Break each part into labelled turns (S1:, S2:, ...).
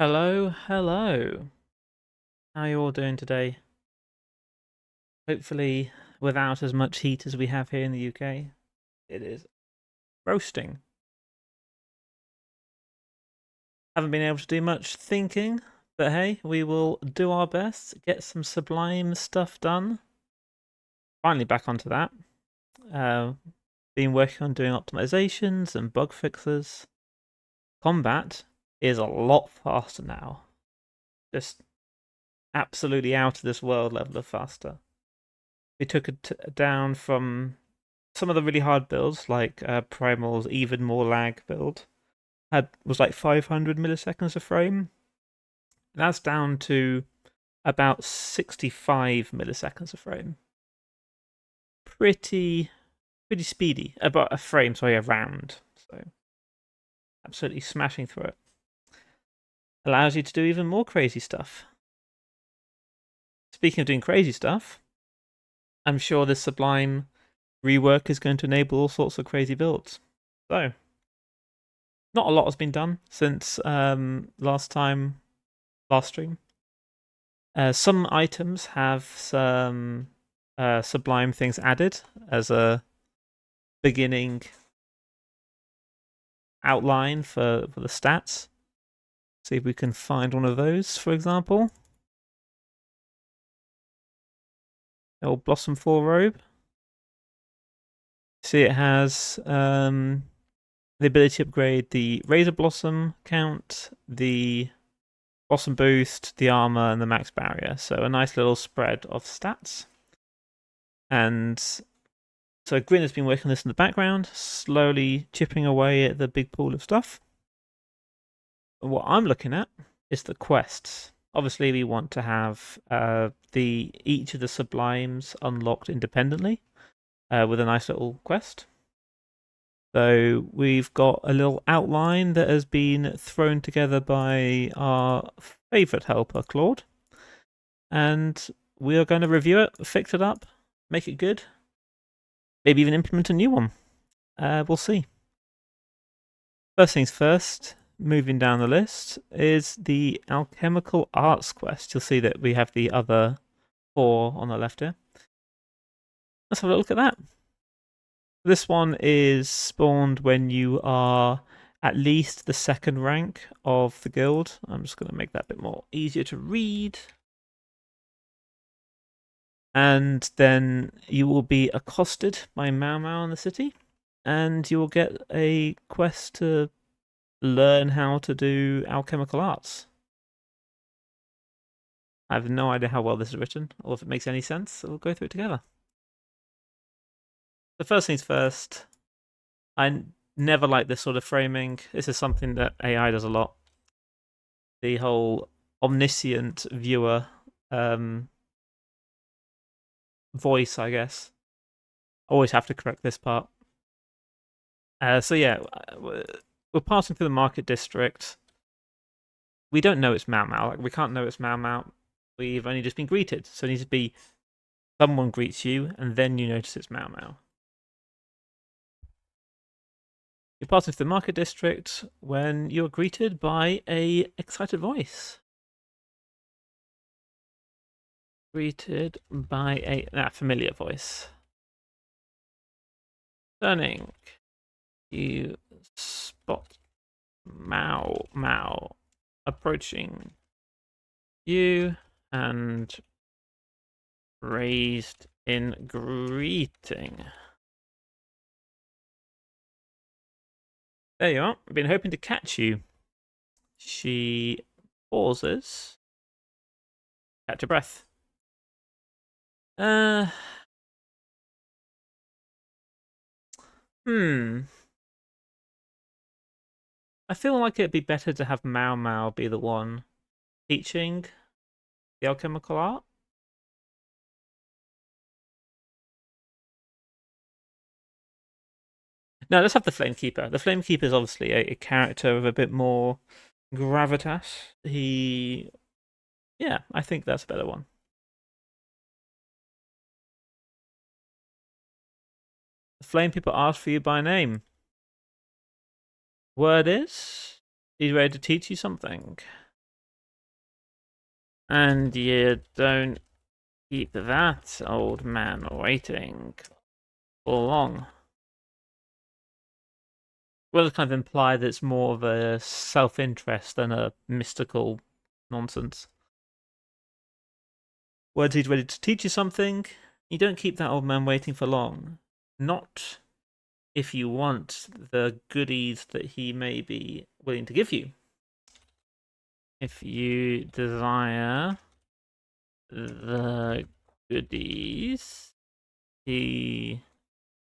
S1: Hello, hello. How are you all doing today? Hopefully, without as much heat as we have here in the UK. It is roasting. Haven't been able to do much thinking, but hey, we will do our best, get some sublime stuff done. Finally, back onto that. Uh, been working on doing optimizations and bug fixes. Combat is a lot faster now. Just absolutely out of this world level of faster. We took it down from some of the really hard builds, like Primal's even more lag build, was like 500 milliseconds a frame. That's down to about 65 milliseconds a frame. Pretty speedy. About a frame, sorry, a round. So absolutely smashing through it. Allows you to do even more crazy stuff. Speaking of doing crazy stuff, I'm sure this Sublime rework is going to enable all sorts of crazy builds. So, not a lot has been done since last stream. Some items have some sublime things added as a beginning outline for the stats. See if we can find one of those, for example. The old Blossom 4 robe. See, it has the ability to upgrade the Razor Blossom count, the Blossom Boost, the armor, and the max barrier. So a nice little spread of stats. And so Grin has been working on this in the background, slowly chipping away at the big pool of stuff. What I'm looking at is the quests. Obviously, we want to have each of the sublimes unlocked independently with a nice little quest. So we've got a little outline that has been thrown together by our favourite helper, Claude. And we are going to review it, fix it up, make it good, maybe even implement a new one. We'll see. First things first, moving down the list, is the alchemical arts quest. You'll see that we have the other 4 on the left here. Let's have a look at that. This one is spawned when you are at least the 2nd rank of the guild. I'm just going to make that a bit more easier to read. And then you will be accosted by Mau Mau in the city, and you will get a quest to learn how to do alchemical arts. I have no idea how well this is written, or if it makes any sense, so we'll go through it together. The first things first, I never like this sort of framing. This is something that AI does a lot. The whole omniscient viewer voice, I guess. Always have to correct this part. So yeah, we're passing through the market district. We don't know it's Mau Mau. Like, we can't know it's Mau Mau. We've only just been greeted. So it needs to be someone greets you, and then you notice it's Mau Mau. You're passing through the market district when you're greeted by a excited voice. Greeted by a familiar voice. Turning, you spot Mau Mau approaching you and raised in greeting. There you are. I've been hoping to catch you. She pauses. Catch your breath. Hmm. I feel like it'd be better to have Mau Mau be the one teaching the alchemical art. No, let's have the Flamekeeper. The Flamekeeper is obviously a character of a bit more gravitas. Yeah, I think that's a better one. The Flamekeeper asks for you by name. Word is, he's ready to teach you something. And you don't keep that old man waiting for long. Well, it's kind of implied that it's more of a self-interest than a mystical nonsense. Words he's ready to teach you something. You don't keep that old man waiting for long. Not if you want the goodies that he may be willing to give you. If you desire the goodies he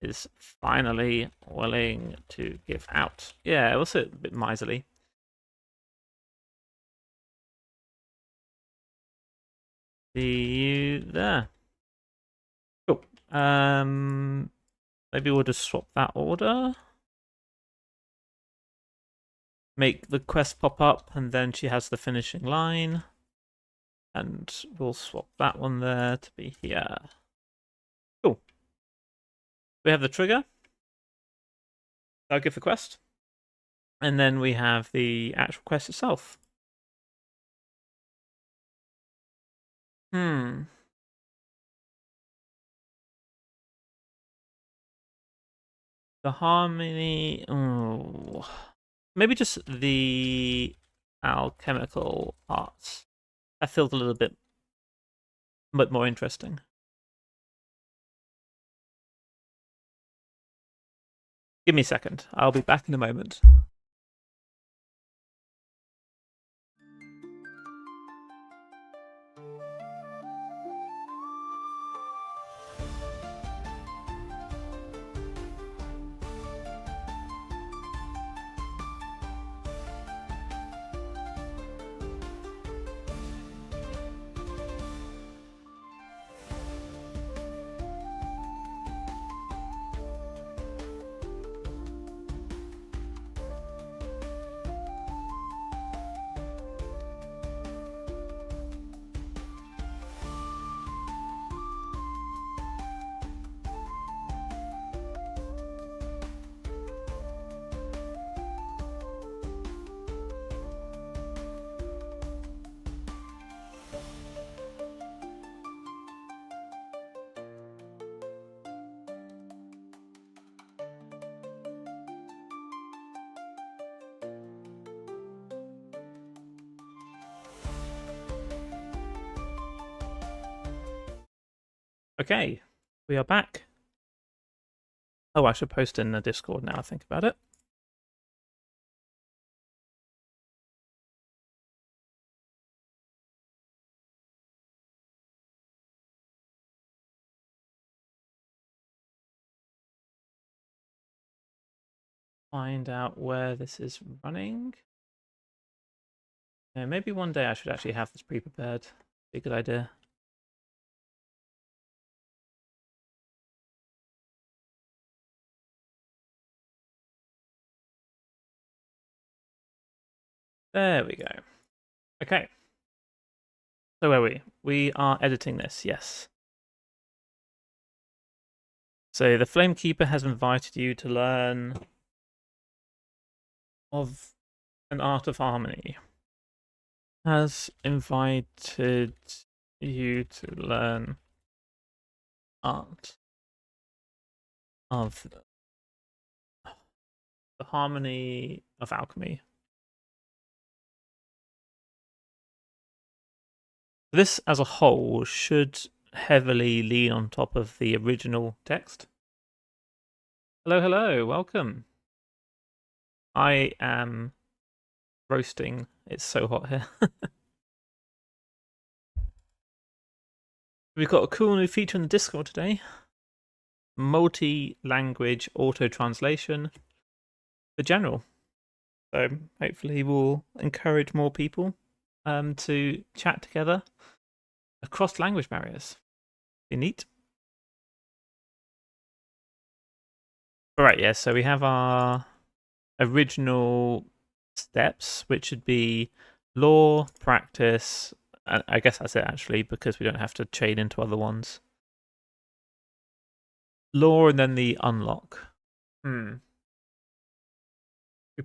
S1: is finally willing to give out. Yeah, also a bit miserly. See you there. Cool. Maybe we'll just swap that order. Make the quest pop up, and then she has the finishing line. And we'll swap that one there to be here. Cool. We have the trigger. I'll give the quest. And then we have the actual quest itself. The harmony. Oh. Maybe just the alchemical arts. That feels a little bit more interesting. Give me a second. I'll be back in a moment. Okay, we are back. Oh, I should post in the Discord now I think about it. Find out where this is running. Yeah, maybe one day I should actually have this pre-prepared. Be a good idea. There we go. Okay. So where are we? We are editing this, yes. So the Flamekeeper has invited you to learn of an art of harmony. Has invited you to learn art of the harmony of alchemy. This as a whole should heavily lean on top of the original text. Hello, hello, welcome. I am roasting. It's so hot here. We've got a cool new feature in the Discord today. Multi-language auto-translation for general. So hopefully we'll encourage more people to chat together across language barriers. Be neat. All right, yeah, so we have our original steps, which should be law, practice. I guess that's it actually, because we don't have to chain into other ones. Law and then the unlock. We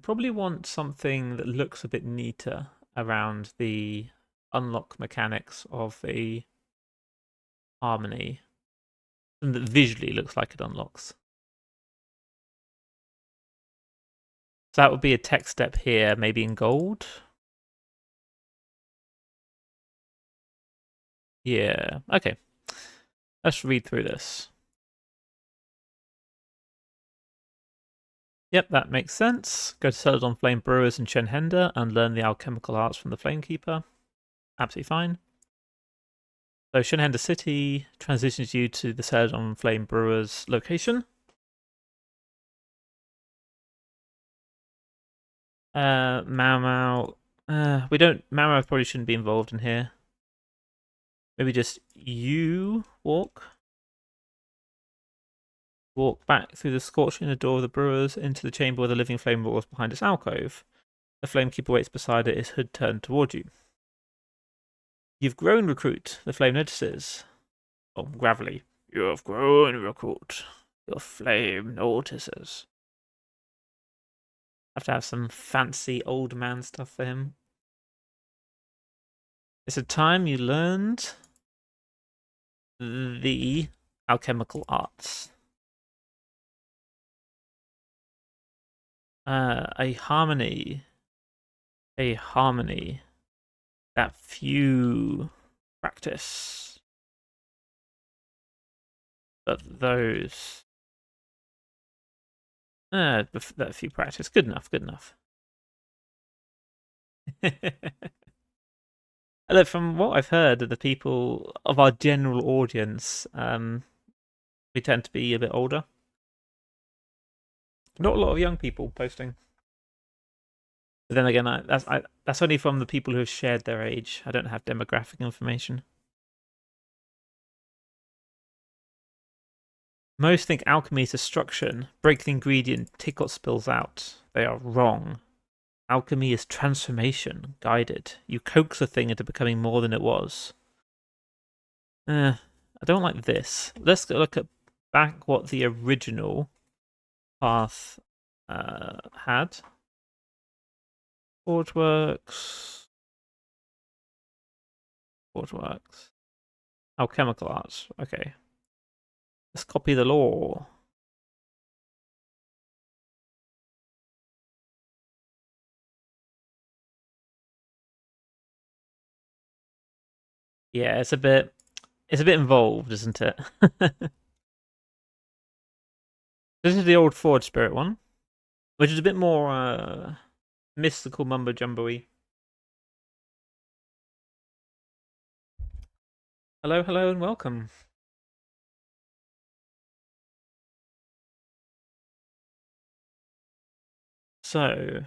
S1: probably want something that looks a bit neater around the unlock mechanics of the harmony, and that visually looks like it unlocks. So that would be a tech step here, maybe in gold. Yeah, okay. Let's read through this. Yep, that makes sense. Go to Celadon Flame Brewers in Shenhenda and learn the alchemical arts from the Flamekeeper. Absolutely fine. So Shenhenda City transitions you to the Celadon Flame Brewers location. Mau Mau. We don't. Mau Mau probably shouldn't be involved in here. Maybe just you walk. Walk back through the scorching inner door of the brewers into the chamber where the living flame roars behind its alcove. The Flamekeeper waits beside it, his hood turned toward you. You've grown, Recruit, the flame notices. Oh, gravelly. You have grown, Recruit. Your flame notices. Have to have some fancy old man stuff for him. It's a time you learned the alchemical arts. A harmony that few practice, but those that few practice. Good enough. Look, from what I've heard of the people of our general audience, we tend to be a bit older. Not a lot of young people posting. But then again, that's only from the people who have shared their age. I don't have demographic information. Most think alchemy is destruction. Break the ingredient, take what spills out. They are wrong. Alchemy is transformation, guided. You coax a thing into becoming more than it was. I don't like this. Let's look at back what the original path had. Forgeworks. Alchemical arts. Okay. Let's copy the law. Yeah, it's a bit involved, isn't it? This is the old Forge Spirit one, which is a bit more mystical mumbo jumbo-y. Hello, and welcome. So,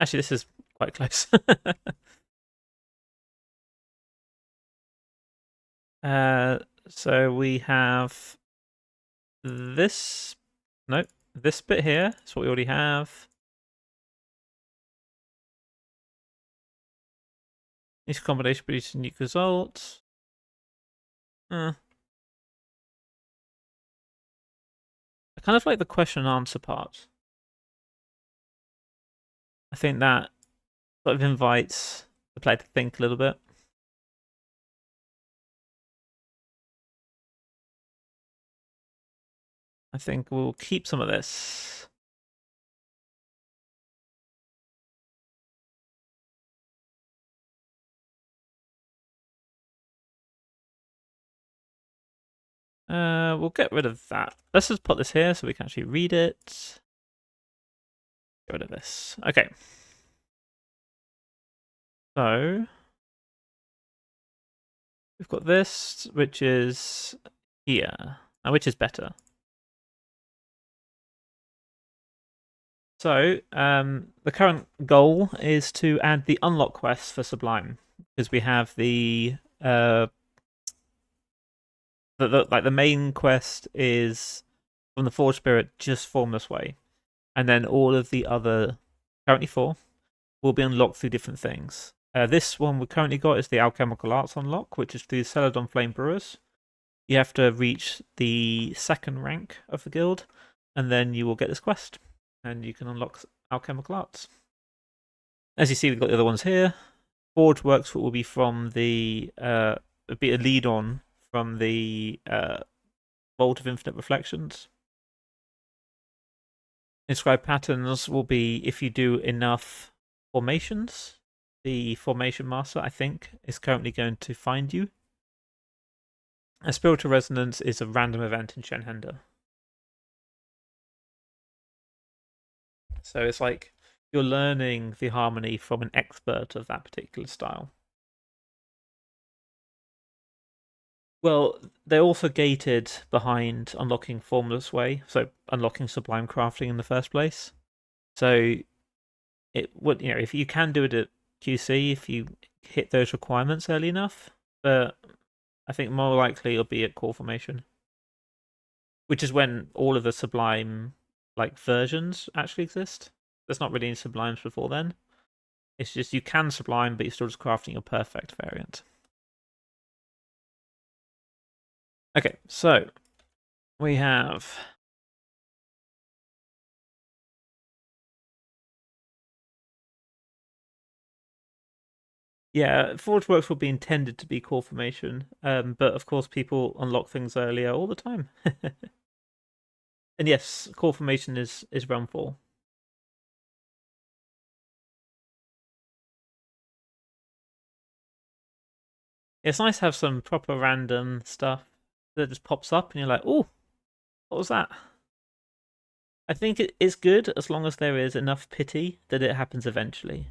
S1: actually, this is quite close. So we have this. Nope, this bit here is what we already have. Each combination produces unique results. I kind of like the question and answer part. I think that sort of invites the player to think a little bit. I think we'll keep some of this. We'll get rid of that. Let's just put this here so we can actually read it. Get rid of this. Okay. So we've got this, which is here. And which is better? So the current goal is to add the unlock quest for Sublime, because we have the main quest is from the Forge Spirit, just Formless Way, and then all of the other, currently 4, will be unlocked through different things. This one we currently got is the Alchemical Arts unlock, which is through Celadon Flame Brewers. You have to reach the 2nd rank of the guild, and then you will get this quest, and you can unlock Alchemical Arts. As you see, we've got the other ones here. Forge Works will be from the be a lead on from the Vault of Infinite Reflections. Inscribed Patterns will be if you do enough formations. The Formation Master, I think, is currently going to find you. A Spiritual Resonance is a random event in Shenhender. So it's like you're learning the harmony from an expert of that particular style. Well, they're also gated behind unlocking Formless Way, so unlocking Sublime Crafting in the first place. So it would, if you can do it at QC, if you hit those requirements early enough, but I think more likely it'll be at Core Formation, which is when all of the Sublime versions actually exist. There's not really any Sublimes before then. It's just you can Sublime, but you're still just crafting your perfect variant. Okay, so we have Forge Works will be intended to be Core Formation, but of course people unlock things earlier all the time. And yes, Core Formation is Realm 4. It's nice to have some proper random stuff that just pops up and you're like, oh, what was that? I think it's good as long as there is enough pity that it happens eventually.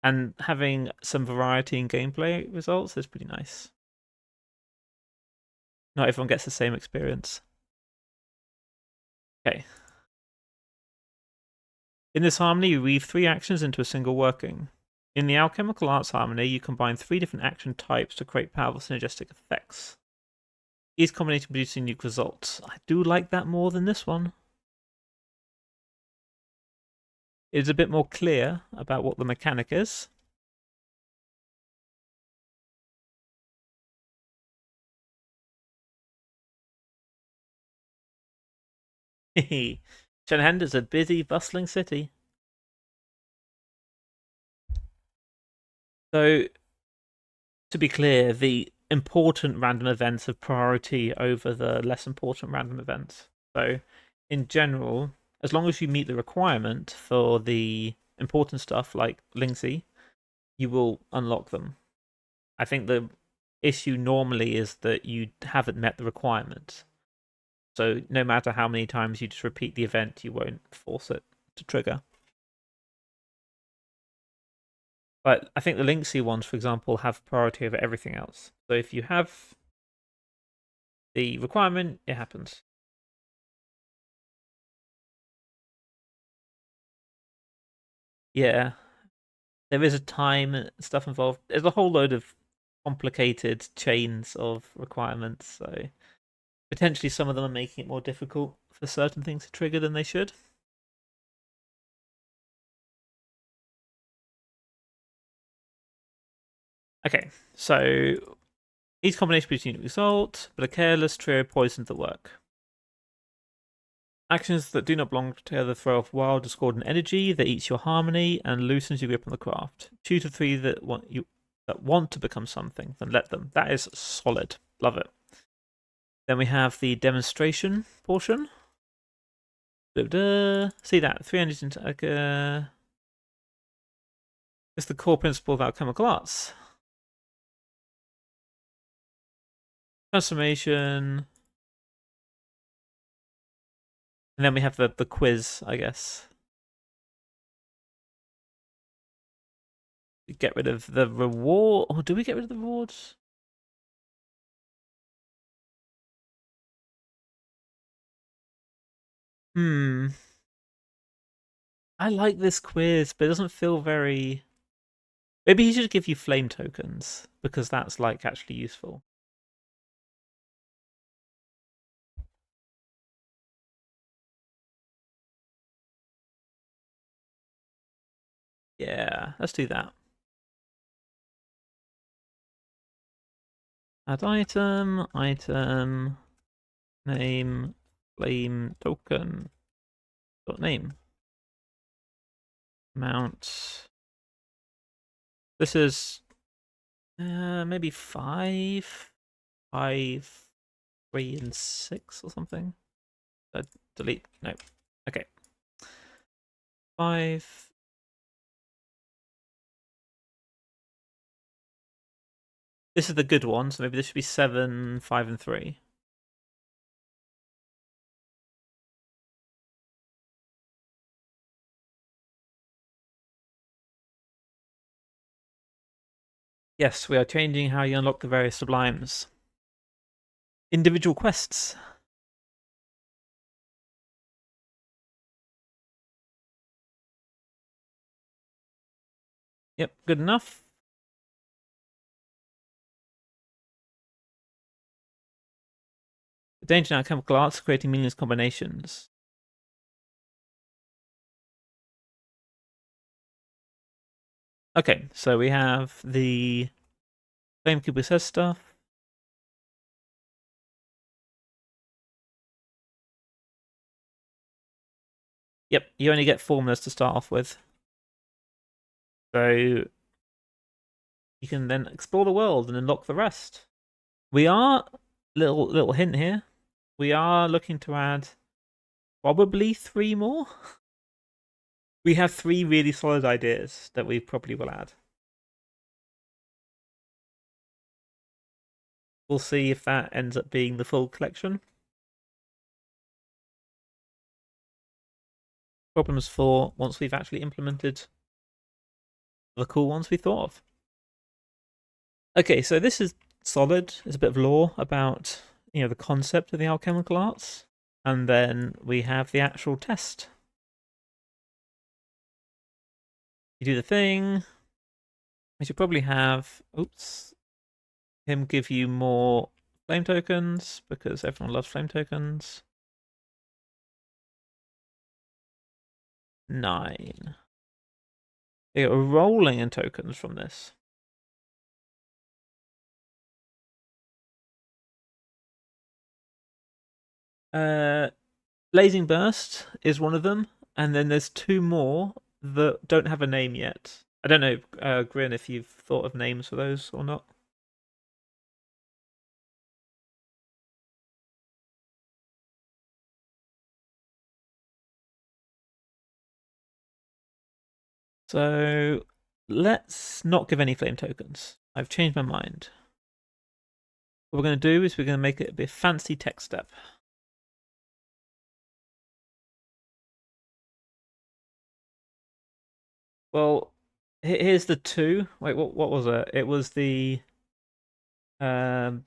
S1: And having some variety in gameplay results is pretty nice. Not everyone gets the same experience. Okay. In this harmony, you weave 3 actions into a single working. In the alchemical arts harmony, you combine 3 different action types to create powerful synergistic effects. Each combination producing unique results. I do like that more than this one. It's a bit more clear about what the mechanic is. Shenhend is a busy, bustling city. So, to be clear, the important random events have priority over the less important random events. So, in general, as long as you meet the requirement for the important stuff like Linksy, you will unlock them. I think the issue normally is that you haven't met the requirement. So no matter how many times you just repeat the event, you won't force it to trigger. But I think the Linksy ones, for example, have priority over everything else. So if you have the requirement, it happens. Yeah. There is a time stuff involved. There's a whole load of complicated chains of requirements, so potentially some of them are making it more difficult for certain things to trigger than they should. Okay, so each combination produces a unique result, but a careless trio poisons the work. Actions that do not belong together throw off wild, discordant energy that eats your harmony and loosens your grip on the craft. Choose the 3 that want to become something, then let them. That is solid. Love it. Then we have the demonstration portion. See that 300 into it's the core principle of alchemical arts. Transformation. And then we have the quiz, I guess. We get rid of the reward. Or do we get rid of the rewards? I like this quiz, but it doesn't feel very. Maybe he should give you flame tokens, because that's actually useful. Yeah, let's do that. Add item, name, flame token, name. Amount, This is maybe 5, 5, 3, and 6 or something. Delete. No. Okay. 5. This is the good one, so maybe this should be 7, 5, and 3. Yes, we are changing how you unlock the various sublimes. Individual quests. Yep, good enough. The danger now chemical arts creating meaningless combinations. Okay, so we have the flame cube says stuff. Yep, you only get formulas to start off with. So you can then explore the world and unlock the rest. We are little hint here. We are looking to add probably 3 more. We have 3 really solid ideas that we probably will add. We'll see if that ends up being the full collection. Problems for once we've actually implemented the cool ones we thought of. Okay, so this is solid. It's a bit of lore about, the concept of the alchemical arts. And then we have the actual test. You do the thing. We should probably have, him give you more flame tokens because everyone loves flame tokens. 9. They are rolling in tokens from this. Blazing Burst is one of them, and then there's 2 more that don't have a name yet. I don't know, Grin, if you've thought of names for those or not. So let's not give any flame tokens. I've changed my mind. What we're going to do is we're going to make it a bit fancy tech step. Well, here's the 2. Wait, what was it? It was the um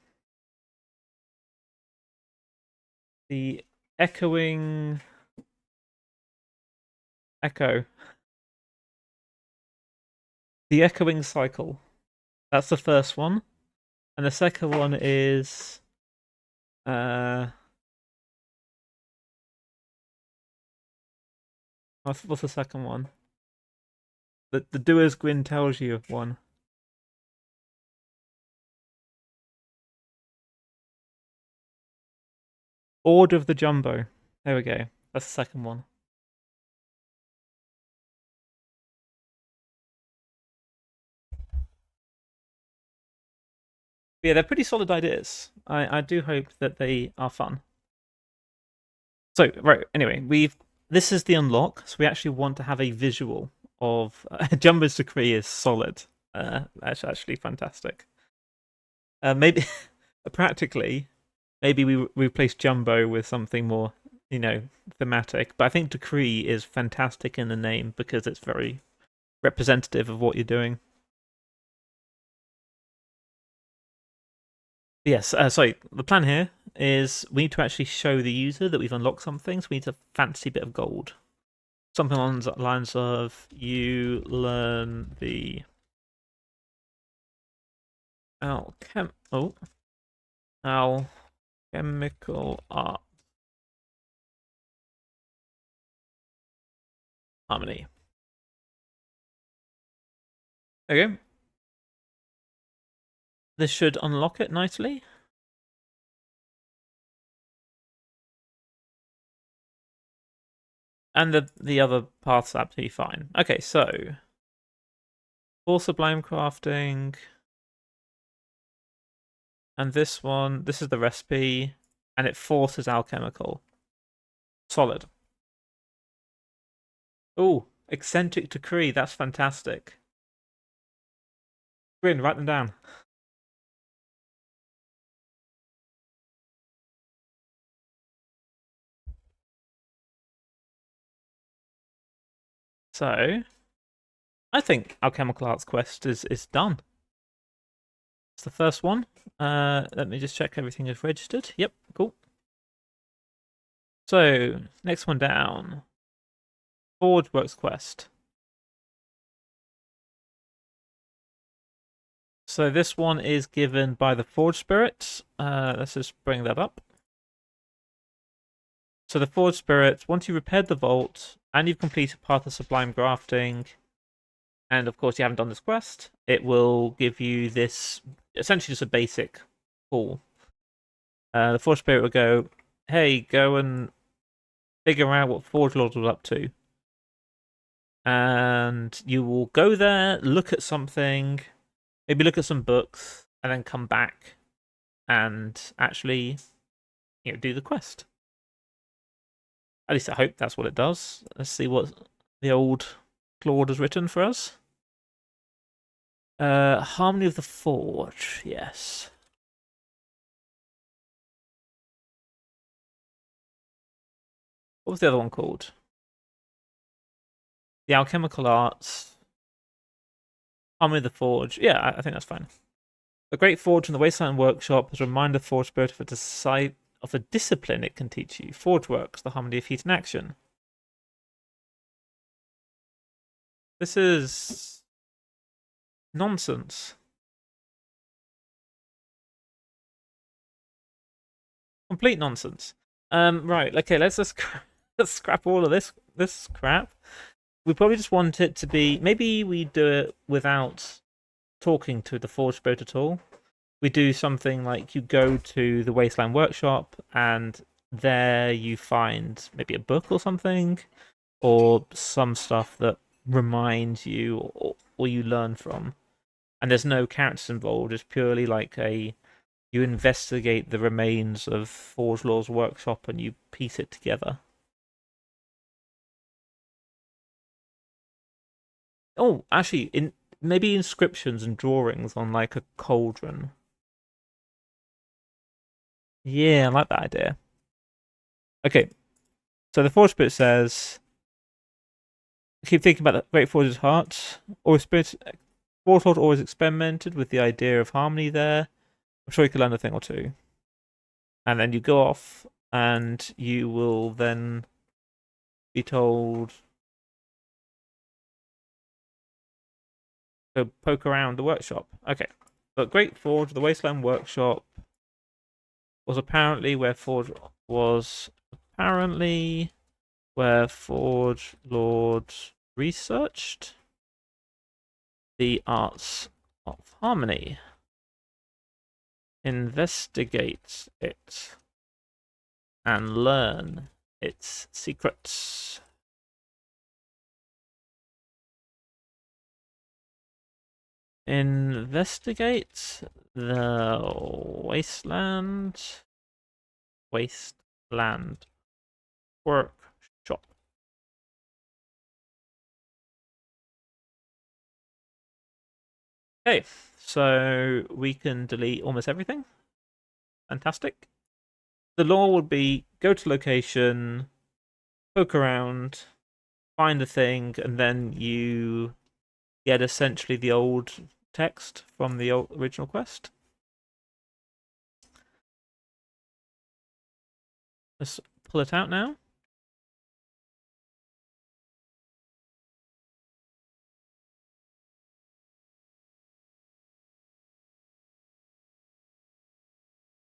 S1: the echoing echo. The echoing cycle. That's the first one. And the second one is what's the second one? The doer's grin tells you one. Order of the Jumbo. There we go. That's the second one. But yeah, they're pretty solid ideas. I do hope that they are fun. So right, anyway, this is the unlock. So we actually want to have a visual of Jumbo's decree is solid. That's actually fantastic. Maybe practically, maybe we replace Jumbo with something more, thematic. But I think decree is fantastic in the name because it's very representative of what you're doing. Yes, sorry. The plan here is we need to actually show the user that we've unlocked something. So we need a fancy bit of gold. Something along the lines of you learn the alchemical art harmony. Okay. This should unlock it nicely. And the other path's absolutely fine. Okay, so For sublime crafting. And this one, this is the recipe, and it forces alchemical. Solid. Oh, eccentric decree. That's fantastic. Grin, write them down. So, I think Alchemical Arts Quest is done. It's the first one. Let me just check everything is registered. Yep, cool. So, next one down. Forge Works Quest. So this one is given by the Forge Spirits. Let's just bring that up. So the Forge Spirits, once you repaired the vault and you've completed part of Sublime Grafting, and of course you haven't done this quest, it will give you this, essentially just a basic pull. The Forge Spirit will go, hey, go and figure out what Forge Lord was up to. And you will go there, look at something, maybe look at some books, and then come back and actually, do the quest. At least I hope that's what it does. Let's see what the old Claude has written for us. Harmony of the Forge, yes. What was the other one called? The Alchemical Arts. Harmony of the Forge. Yeah, I think that's fine. The Great Forge and the Wasteland Workshop has reminded the Forge Spirit of a discipline it can teach you. Forge Works, the harmony of heat and action. This is nonsense. Complete nonsense. Right, okay, let's scrap all of this crap. We probably just want it to be, maybe we do it without talking to the Forge Spirit at all. We do something like you go to the Wasteland Workshop and there you find maybe a book or something, or some stuff that reminds you or you learn from. And there's no characters involved, it's purely like you investigate the remains of Forge Law's workshop and you piece it together. Oh, actually, maybe inscriptions and drawings on like a cauldron. Yeah, I like that idea. Okay, so the Forge Spirit says, keep thinking about the Great Forge's heart. Forge Lord always experimented with the idea of harmony there. I'm sure you could learn a thing or two. And then you go off and you will then be told, go poke around the workshop. Okay. But Great Forge, the Wasteland Workshop, was apparently where Forge Lord researched the arts of harmony. Investigate it and learn its secrets. Investigate the wasteland workshop. Okay, so we can delete almost everything. Fantastic. The law would be go to location, poke around, find the thing, and then you get essentially the old text from the original quest. Let's pull it out now.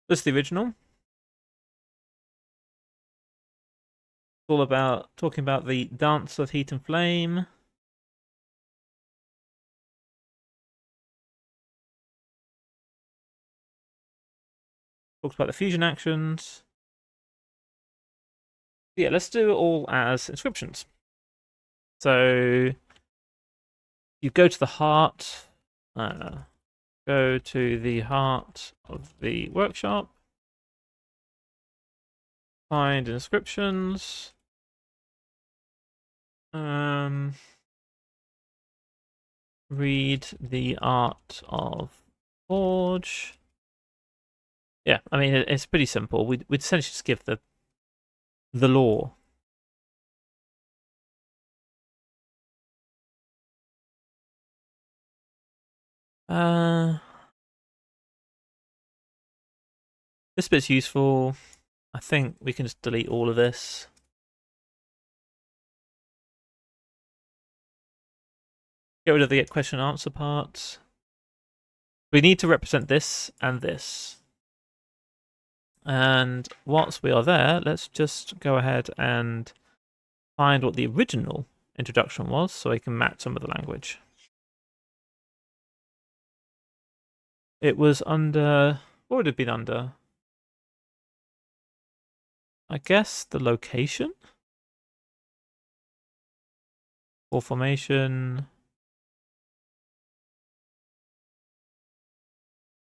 S1: This is the original. It's all about talking about the dance of heat and flame. Talks about the fusion actions. Yeah, let's do it all as inscriptions. So You go to the heart. Go to the heart of the workshop. Find inscriptions. Read the art of forge. Yeah, I mean it's pretty simple. We'd essentially just give the lore. This bit's useful. I think we can just delete all of this. Get rid of the question and answer parts. We need to represent this and this. And whilst we are there, let's just go ahead and find what the original introduction was so I can match some of the language. It was under... What would it have been under? I guess the location? Or formation.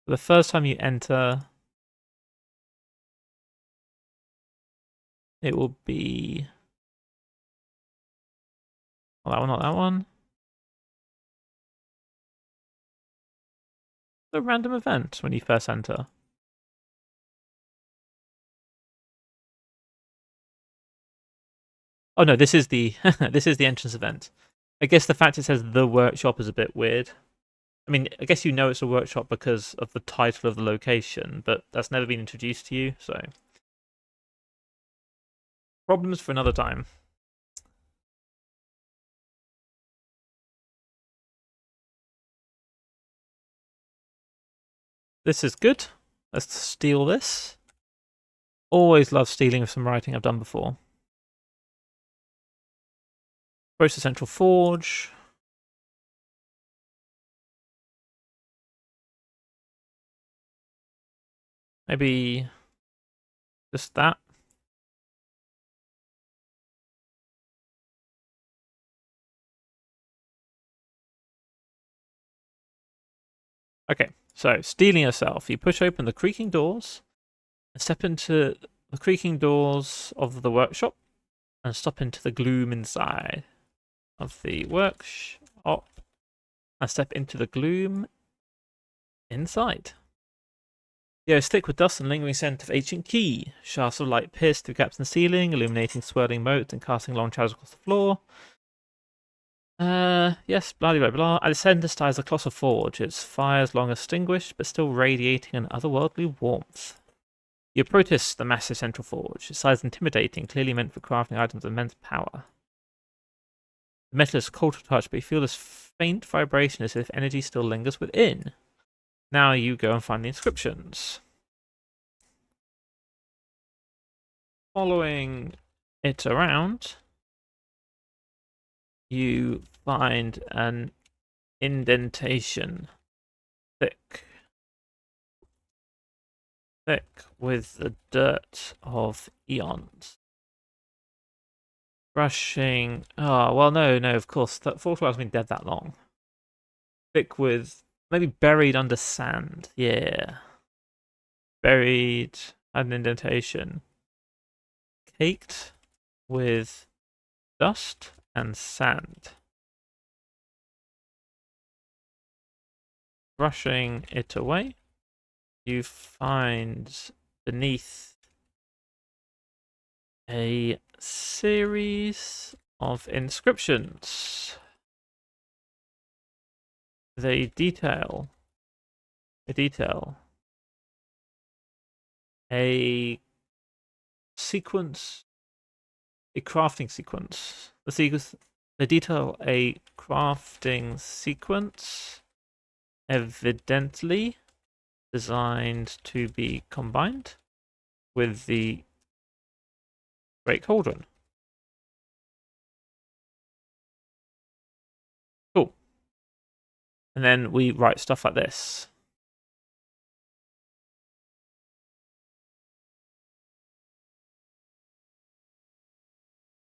S1: The first time you enter, it will be... Oh, that one, not that one. The random event when you first enter. Oh no, this is the this is the entrance event. I guess the fact it says the workshop is a bit weird. I mean, I guess you know it's a workshop because of the title of the location, but that's never been introduced to you, so problems for another time. This is good. Let's steal this. Always love stealing some writing I've done before. Process Central Forge. Maybe just that. Okay, so stealing yourself. You push open the creaking doors and step into the creaking doors of the workshop and step into the gloom inside of the workshop and step into the gloom inside. Yeah, stick with dust and lingering scent of ancient key. Shafts of light pierce through gaps in the ceiling, illuminating swirling motes and casting long shadows across the floor. Yes, blah blah blah. At its center stirs the colossal forge, its fires long extinguished, but still radiating an otherworldly warmth. You approach the massive central forge. Its size intimidating, clearly meant for crafting items of immense power. The metal is cold to touch, but you feel this faint vibration as if energy still lingers within. Now you go and find the inscriptions. Following it around, you find an indentation thick with the dirt of eons. Brushing... Oh, well, no, of course. That Forge has been dead that long. Thick with... Maybe buried under sand. Yeah. Buried... An indentation. Caked with dust and sand. Brushing it away, you find beneath a series of inscriptions. They detail a sequence, a crafting sequence. They detail a crafting sequence, evidently designed to be combined with the Great Cauldron. Cool. And then we write stuff like this.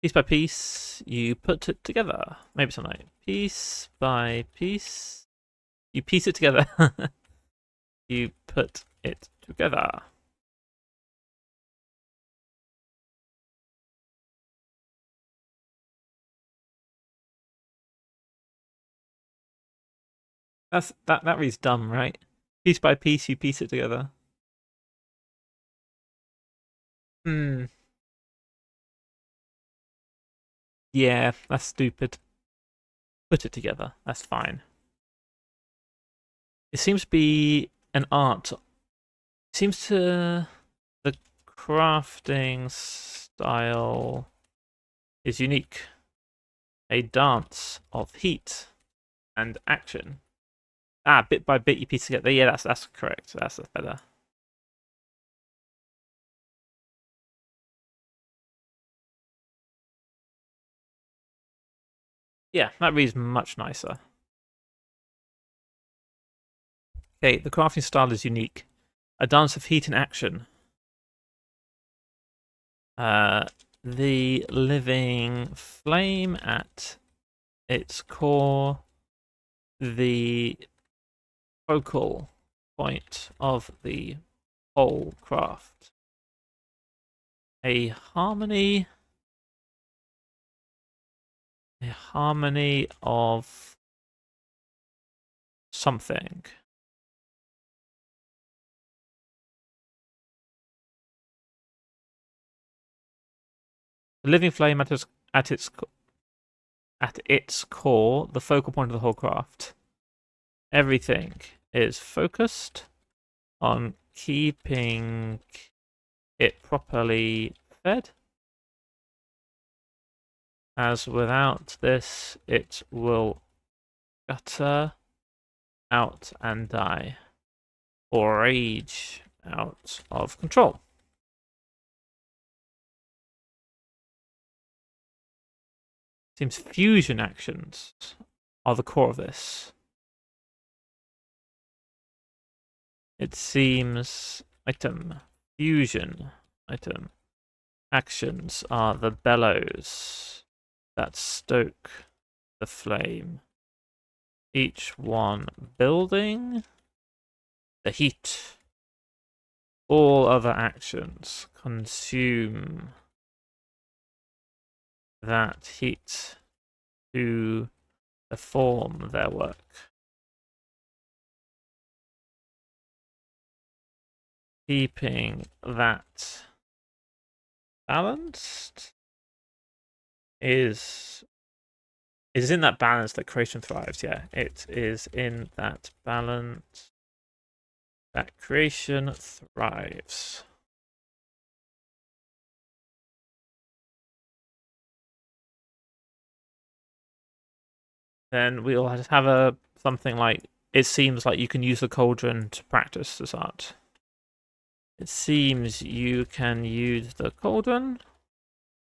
S1: Piece by piece, you put it together. Maybe something like piece by piece, you piece it together. You put it together. That reads dumb, right? Piece by piece, you piece it together. Hmm. Yeah, that's stupid. Put it together. That's fine. It seems to be an art. It seems to the crafting style is unique. A dance of heat and action. Ah, bit by bit you piece together. Yeah, that's correct. That's better. Yeah, that reads much nicer. Okay, the crafting style is unique. A dance of heat and action. Uh, the living flame at its core, the focal point of the whole craft. A harmony of something. The living flame at its core, the focal point of the whole craft. Everything is focused on keeping it properly fed, as without this it will gutter out and die, or rage out of control. Seems fusion actions are the core of this. It seems fusion actions are the bellows that stoke the flame, each one building the heat. All other actions consume that heat to perform their work. Keeping that balanced is in that balance that creation thrives. Yeah, it is in that balance that creation thrives. Then we'll have something like, it seems like you can use the cauldron to practice this art. It seems you can use the cauldron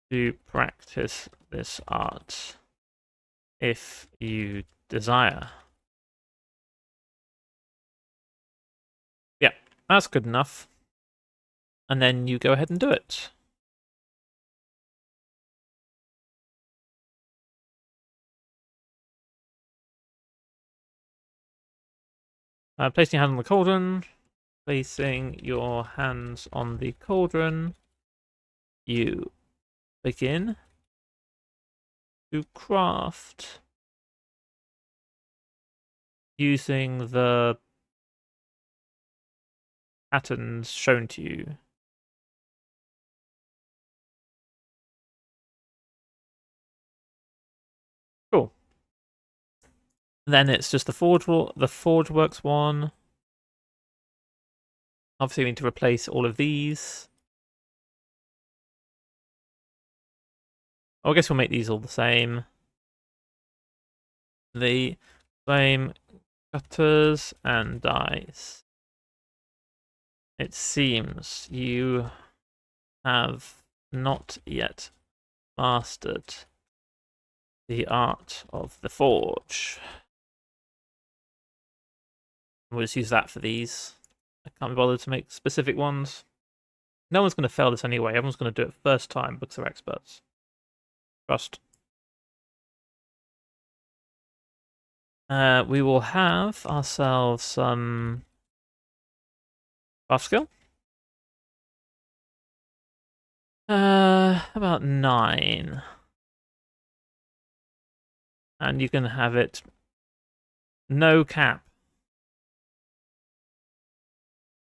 S1: to practice this art if you desire. Yeah, that's good enough. And then you go ahead and do it. Placing your hand on the cauldron. Placing your hands on the cauldron. You begin to craft using the patterns shown to you. Cool. Then it's just the Forge Works one. Obviously, we need to replace all of these. Oh, I guess we'll make these all the same. The flame cutters and dies. It seems you have not yet mastered the art of the forge. We'll just use that for these. I can't be bothered to make specific ones. No one's going to fail this anyway. Everyone's going to do it first time because they're experts. Trust. We will have ourselves some buff skill. About 9. And you can have it no cap.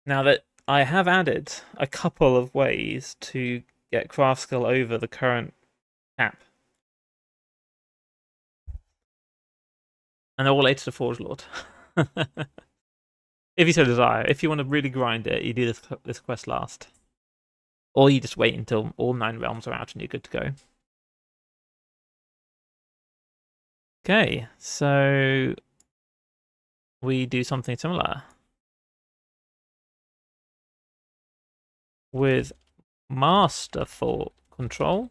S1: Now that I have added a couple of ways to get craft skill over the current cap. And they're all related to Forge Lord. If you so desire. If you want to really grind it, you do this quest last. Or you just wait until all 9 realms are out and you're good to go. Okay, so we do something similar. With masterful control,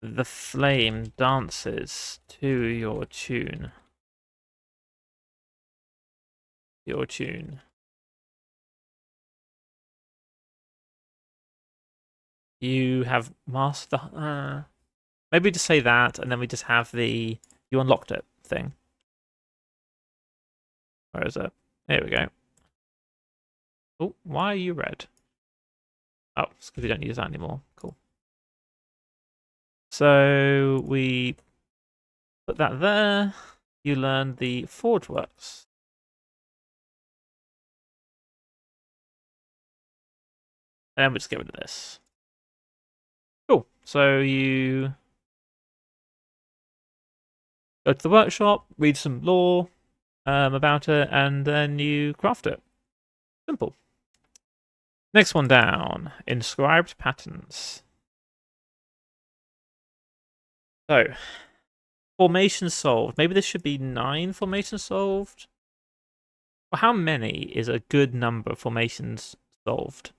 S1: the flame dances to your tune. Your tune. You have master. Maybe just say that, and then we just have the you unlocked it thing. Where is it? There we go. Oh, why are you red? Oh, it's because we don't use that anymore. Cool. So we put that there. You learn the Forge Works. And we'll just get rid of this. Cool. So you go to the workshop, read some lore about it, and then you craft it. Simple. Next one down, inscribed patterns. So, formation solved. Maybe this should be 9 formations solved. Well, how many is a good number of formations solved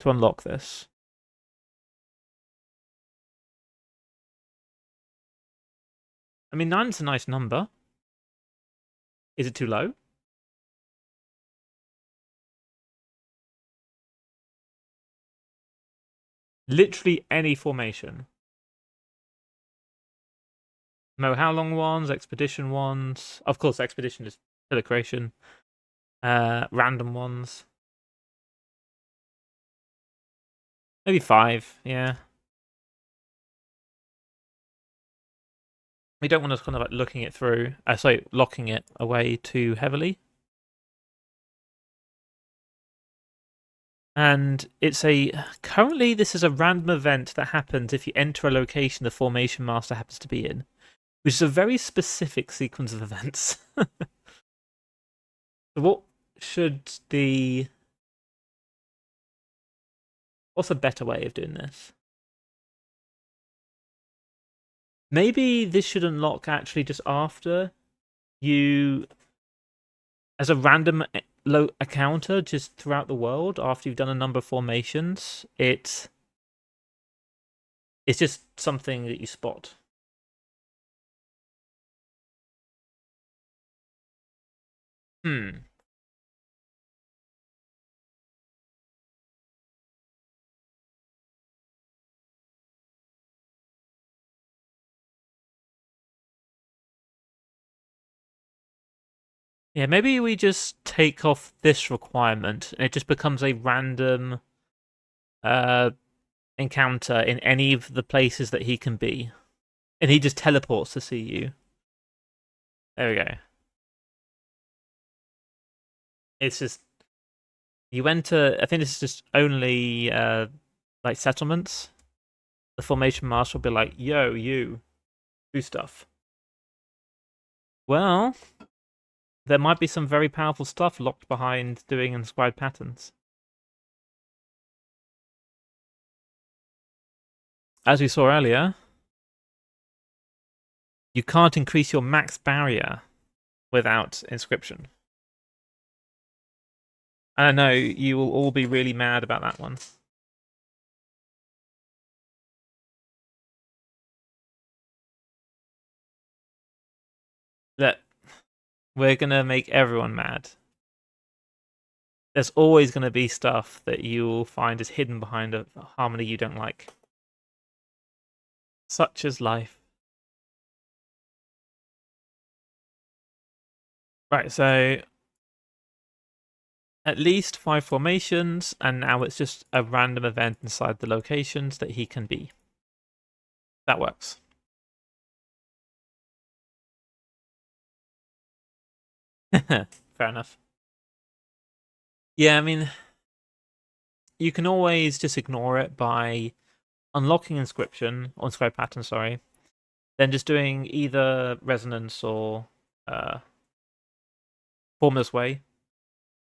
S1: to unlock this? I mean, 9 is a nice number. Is it too low? Literally any formation. No, how long ones, expedition ones. Of course, expedition is pillar creation. Random ones. Maybe 5, yeah. We don't want to kind of like looking it through. Sorry, locking it away too heavily. And it's currently this is a random event that happens if you enter a location the formation master happens to be in, which is a very specific sequence of events. So what should what's a better way of doing this? Maybe this should unlock actually just after you, as a random encounter just throughout the world after you've done a number of formations. It's just something that you spot. Yeah, maybe we just take off this requirement and it just becomes a random encounter in any of the places that he can be. And he just teleports to see you. There we go. It's just you enter. I think this is just only like settlements. The formation master will be like, "Yo, you do stuff." Well, there might be some very powerful stuff locked behind doing inscribed patterns. As we saw earlier, you can't increase your max barrier without inscription. I know you will all be really mad about that one. Look, we're gonna make everyone mad. There's always gonna be stuff that you'll find is hidden behind a harmony you don't like. Such is life. Right, so at least 5 formations, and now it's just a random event inside the locations that he can be. That works. Fair enough. Yeah, I mean, you can always just ignore it by unlocking inscription, or inscribe pattern, sorry, then just doing either resonance or uh, formless way,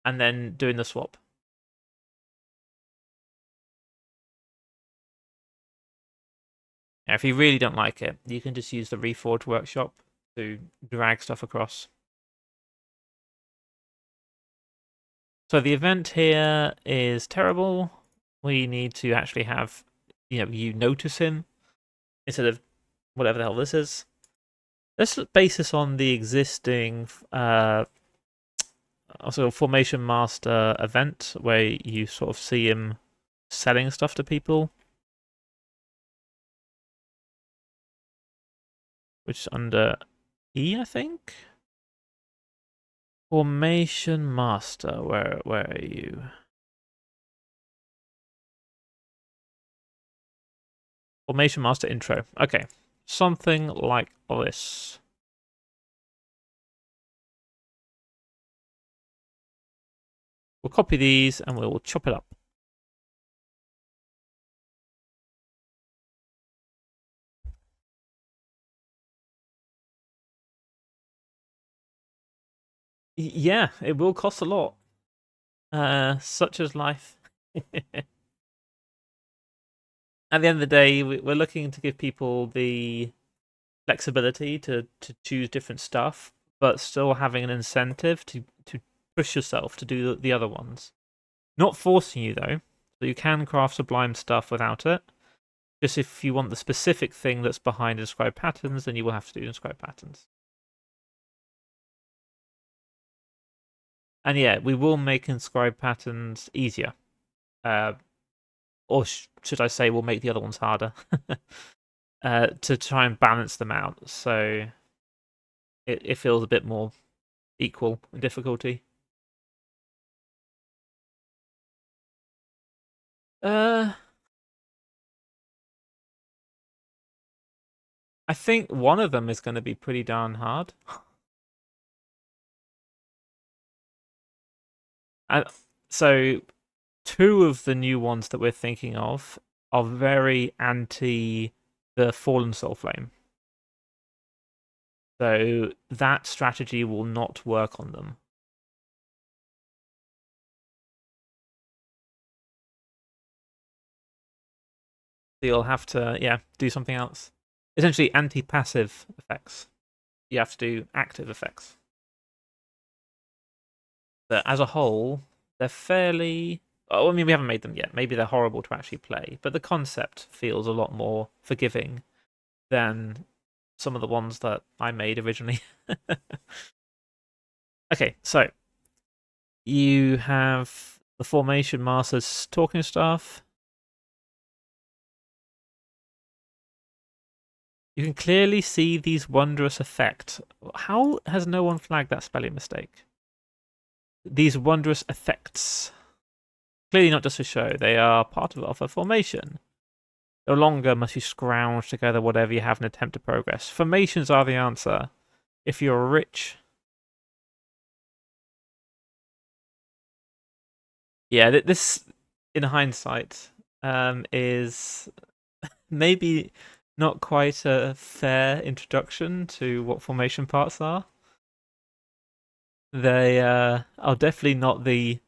S1: and then doing the swap. Now, if you really don't like it, you can just use the Reforge workshop to drag stuff across. So the event here is terrible. We need to actually have, you notice him instead of whatever the hell this is. Let's base this on the existing also Formation Master event where you sort of see him selling stuff to people, which is under E, I think. Formation Master, where are you? Formation Master intro. Okay, something like this. We'll copy these and we will chop it up. Yeah, it will cost a lot. Such as life. At the end of the day, we're looking to give people the flexibility to choose different stuff, but still having an incentive to push yourself to do the other ones. Not forcing you though, so you can craft sublime stuff without it. Just if you want the specific thing that's behind inscribed patterns, then you will have to do inscribed patterns. And yeah, we will make inscribed patterns easier. Or should I say, we'll make the other ones harder to try and balance them out. So it feels a bit more equal in difficulty. Uh, I think one of them is going to be pretty darn hard. And so two of the new ones that we're thinking of are very anti the Fallen Soul Flame. So that strategy will not work on them. So you'll have to, yeah, do something else. Essentially, anti-passive effects. You have to do active effects. But as a whole, they're fairly. Oh, I mean, we haven't made them yet. Maybe they're horrible to actually play, but the concept feels a lot more forgiving than some of the ones that I made originally. Okay, so you have the Formation Masters talking stuff. You can clearly see these wondrous effects. How has no one flagged that spelling mistake? These wondrous effects. Clearly not just for show, they are part of a formation. No longer must you scrounge together whatever you have and attempt to progress. Formations are the answer. If you're rich. Yeah, this, in hindsight, is maybe not quite a fair introduction to what formation parts are. They are definitely not the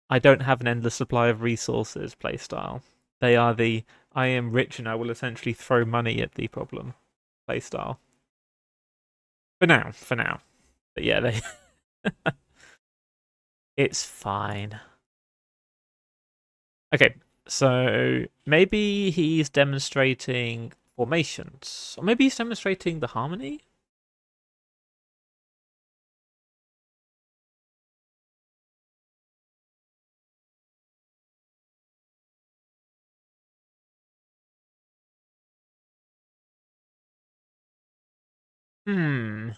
S1: I don't have an endless supply of resources playstyle. They are the I am rich and I will essentially throw money at the problem playstyle. For now. But yeah, they it's fine. Okay, so maybe he's demonstrating formations. Or maybe he's demonstrating the harmony? Hmm.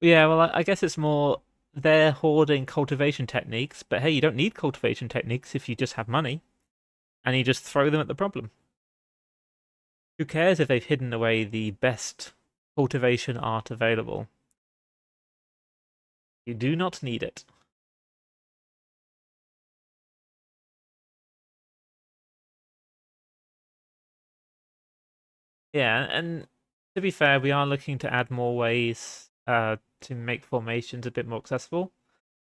S1: Yeah, well, I guess it's more they're hoarding cultivation techniques, but hey, you don't need cultivation techniques if you just have money and you just throw them at the problem. Who cares if they've hidden away the best cultivation art available? You do not need it. Yeah, and to be fair, we are looking to add more ways to make formations a bit more accessible.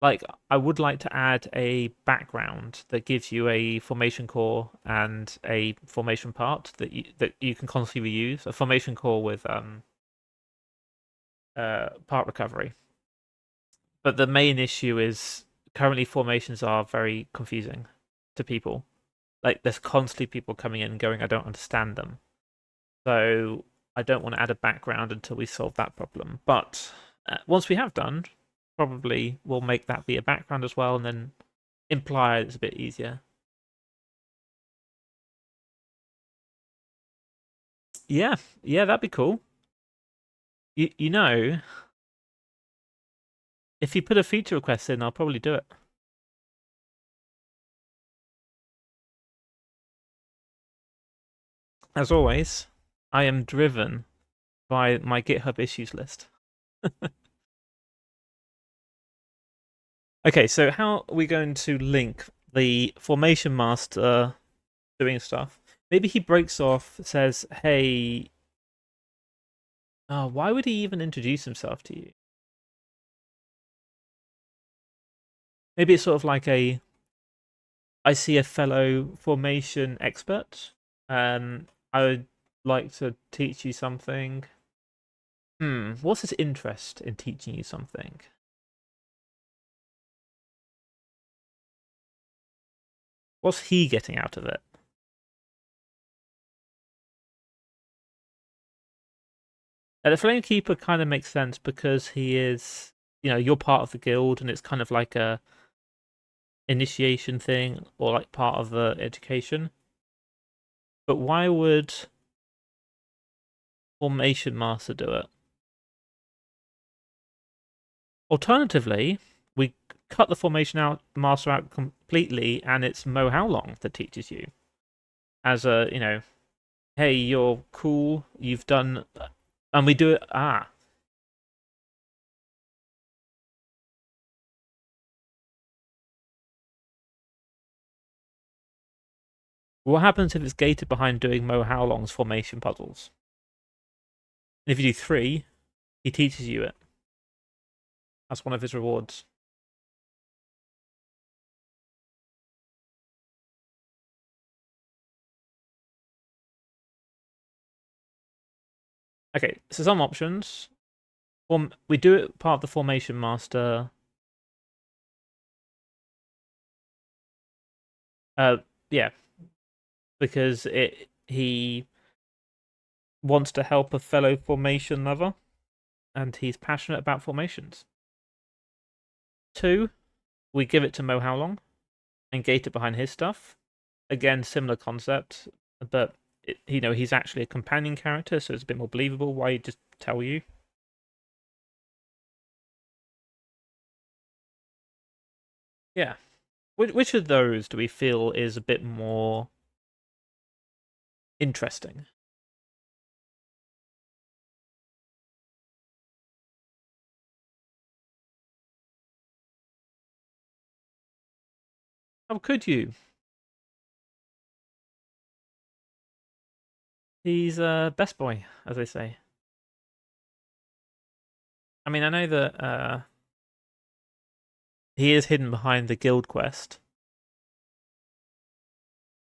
S1: Like, I would like to add a background that gives you a formation core and a formation part that you can constantly reuse. A formation core with part recovery. But the main issue is currently formations are very confusing to people. Like, there's constantly people coming in and going, I don't understand them. So I don't want to add a background until we solve that problem. But once we have done, probably we'll make that be a background as well, and then imply it's a bit easier. Yeah, yeah, that'd be cool. You know, if you put a feature request in, I'll probably do it. As always, I am driven by my GitHub issues list. Okay, so how are we going to link the formation master doing stuff? Maybe he breaks off, says, "Hey, why would he even introduce himself to you?" Maybe it's sort of like I see a fellow formation expert. I would like to teach you something. What's his interest in teaching you something? What's he getting out of it? The Flame Keeper kind of makes sense because he is, you're part of the guild, and it's kind of like a initiation thing or like part of the education. But why would Formation Master do it? Alternatively, we cut the Formation out Master out completely, and it's Mo How Long that teaches you as a, hey, you're cool, you've done, and we do it. What happens if it's gated behind doing Mo How Long's formation puzzles? And if you do three, he teaches you it. That's one of his rewards. Okay, so some options. We do it part of the formation master. Yeah, because he wants to help a fellow formation lover, and he's passionate about formations. Two, we give it to Mo How Long and gate it behind his stuff. Again, similar concept, but he's actually a companion character, so it's a bit more believable. Why he just tell you? Yeah. Which of those do we feel is a bit more interesting? How could you? He's best boy, as they say. I mean, I know that he is hidden behind the guild quest,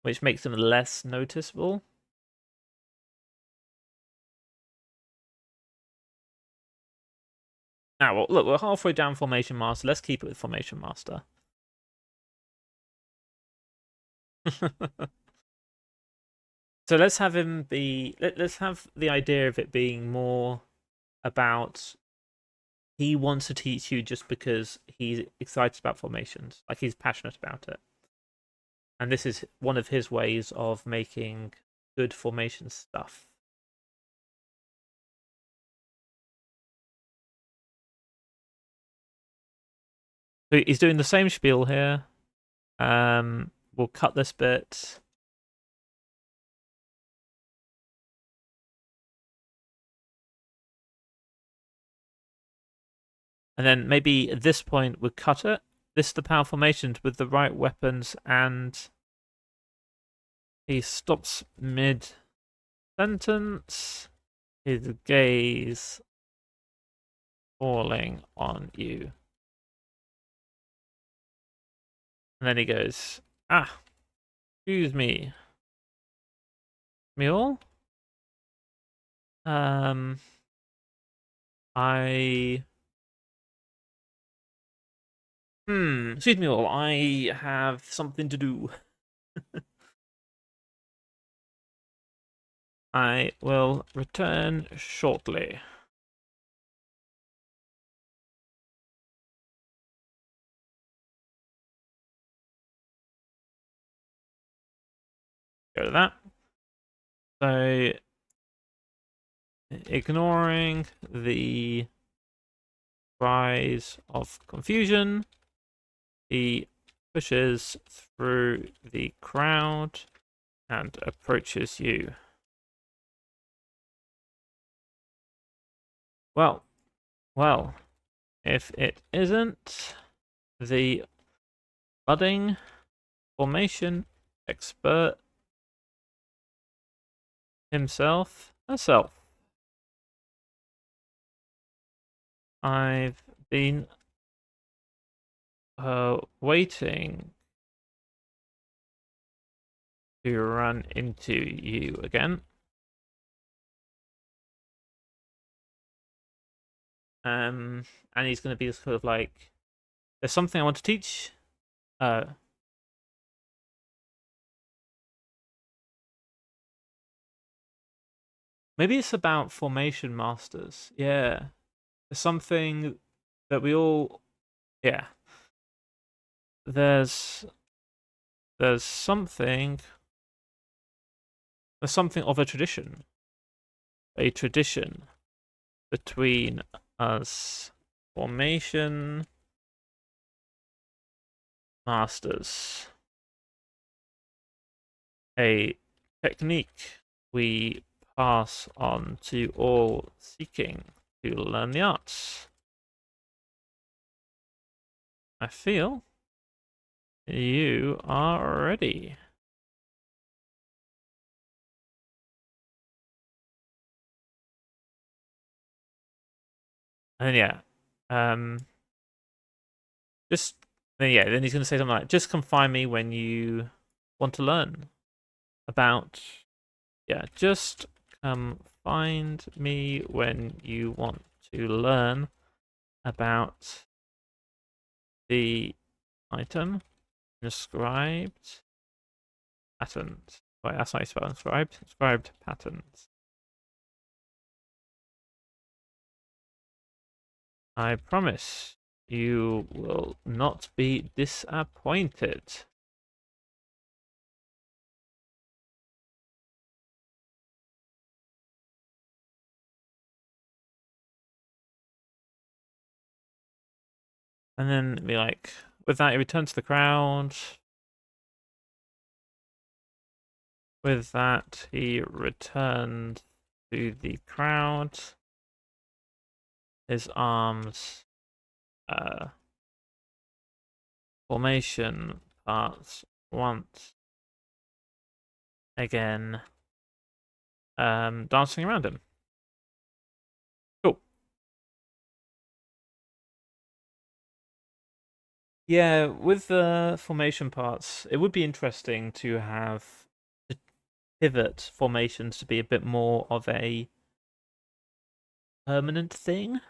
S1: which makes him less noticeable. Now, well, look, we're halfway down Formation Master. Let's keep it with Formation Master. So let's have him be. Let's have the idea of it being more about he wants to teach you just because he's excited about formations, like he's passionate about it, and this is one of his ways of making good formation stuff. So he's doing the same spiel here. We'll cut this bit. And then maybe at this point we'll cut it. This is the power formations with the right weapons, and he stops mid sentence. His gaze falling on you. And then he goes, "Ah, excuse me. Mule? I excuse me all, I have something to do. I will return shortly." Go to that. So, ignoring the rise of confusion, he pushes through the crowd and approaches you. Well, if it isn't the budding formation expert herself. I've been waiting to run into you again. And he's going to be sort of like, there's something I want to teach. Maybe it's about formation masters. Yeah. There's something that we all, yeah. There's something of a tradition between us formation masters, a technique we pass on to all seeking to learn the arts. I feel you are ready. And yeah, just then he's going to say something like, "Just come find me when you want to learn about." Yeah, just come find me when you want to learn about the item inscribed patent. Wait, that's how you spell inscribed. Inscribed patent. I promise you will not be disappointed. And then be like, with that, he returns to the crowd. With that, he returned to the crowd. His arms, formation parts once again, dancing around him. Cool. Yeah, with the formation parts, it would be interesting to have the pivot formations to be a bit more of a permanent thing.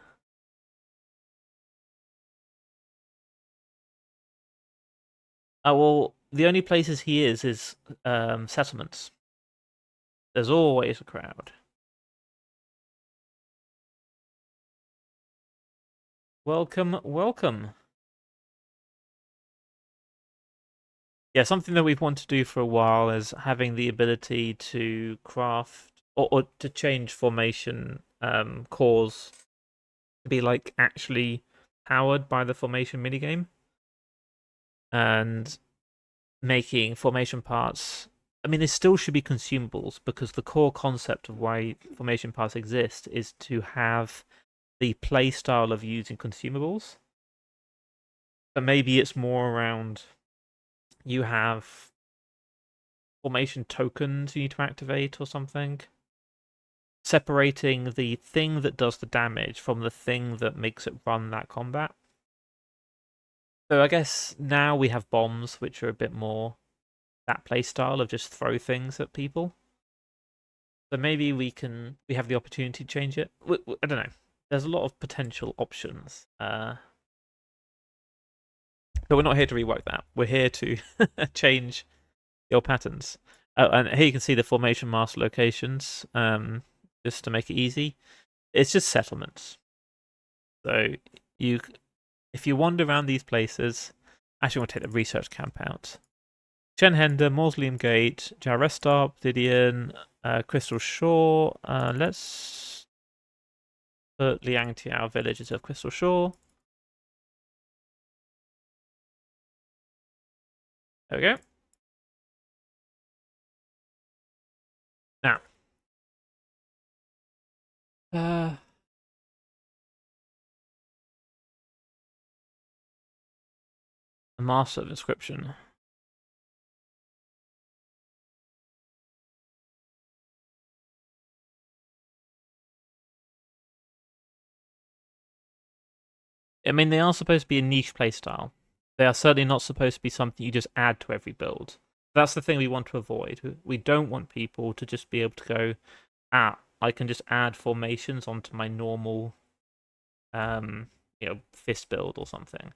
S1: Well, the only places he is settlements. There's always a crowd. Welcome. Yeah, something that we've wanted to do for a while is having the ability to craft or to change formation cores to be like actually powered by the formation minigame. and making formation parts. I mean, they still should be consumables because the core concept of why formation parts exist is to have the play style of using consumables. But maybe it's more around you have formation tokens you need to activate or something. Separating the thing that does the damage from the thing that makes it run that combat. So I guess now we have bombs, which are a bit more that play style of just throw things at people. So maybe we have the opportunity to change it. I don't know. There's a lot of potential options. But we're not here to rework that. We're here to change your patterns. Oh, and here you can see the formation master locations. Just to make it easy, it's just settlements. So if you wander around these places, actually, I want to take the research camp out. Shenhender, Mausoleum Gate, Jaresta, Obsidian, Crystal Shore. Let's put Liangtiao villages of Crystal Shore. There we go. Now, the Master of Inscription. I mean, they are supposed to be a niche playstyle. They are certainly not supposed to be something you just add to every build. That's the thing we want to avoid. We don't want people to just be able to go, I can just add formations onto my normal, fist build or something.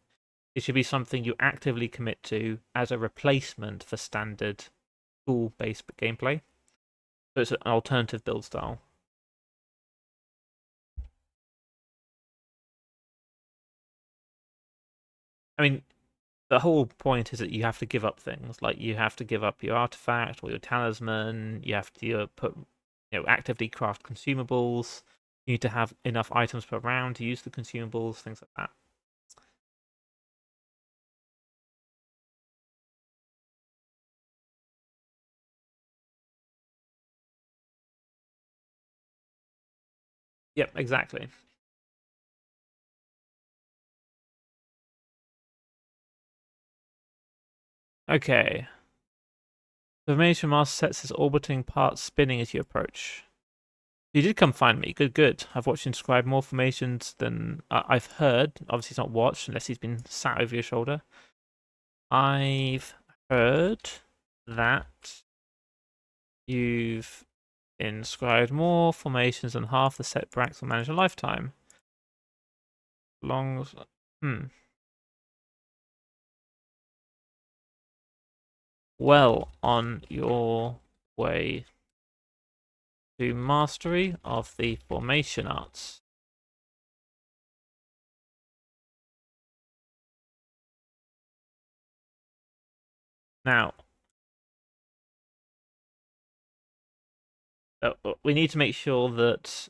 S1: It should be something you actively commit to as a replacement for standard tool-based gameplay. So it's an alternative build style. I mean, the whole point is that you have to give up things. Like you have to give up your artifact or your talisman. You have to actively craft consumables. You need to have enough items per round to use the consumables, things like that. Yep, exactly. Okay. The formation master sets his orbiting parts spinning as you approach. You did come find me. Good, good. I've watched you describe more formations than I've heard. Obviously, he's not watched unless he's been sat over your shoulder. I've heard that you've inscribed more formations than half the set Brax will manage a lifetime. Long. Well on your way to mastery of the formation arts. Now, we need to make sure that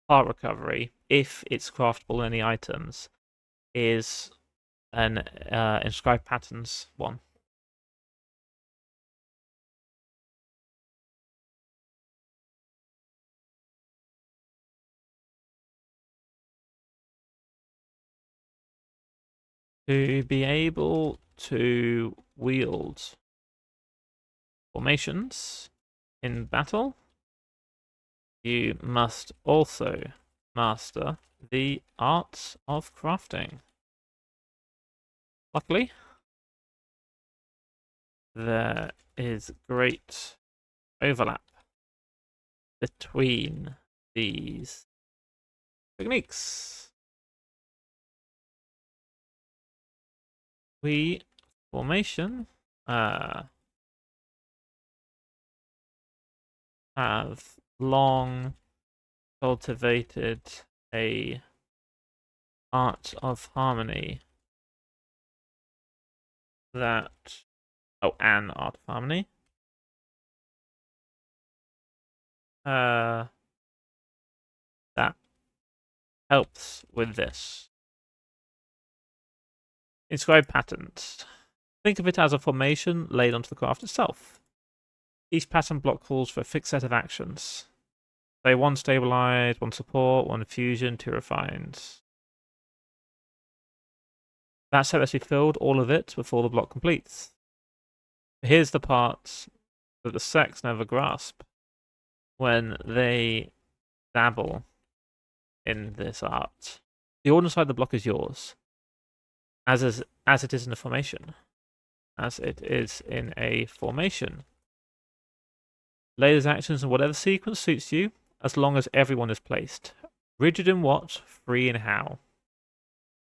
S1: part recovery, if it's craftable in any items, is an inscribed patterns one. To be able to wield formations in battle, you must also master the arts of crafting. Luckily, there is great overlap between these techniques. We formation have long cultivated a art of harmony that an art of harmony that helps with this. Inscribed patterns. Think of it as a formation laid onto the craft itself. Each pattern block calls for a fixed set of actions. Say 1 stabilize, 1 support, 1 fusion, 2 refined. That set must be filled, all of it, before the block completes. Here's the part that the sex never grasp when they dabble in this art. The order inside the block is yours, as it is in a formation. As it is in a formation. Lay those actions in whatever sequence suits you, as long as everyone is placed. Rigid in what, free in how.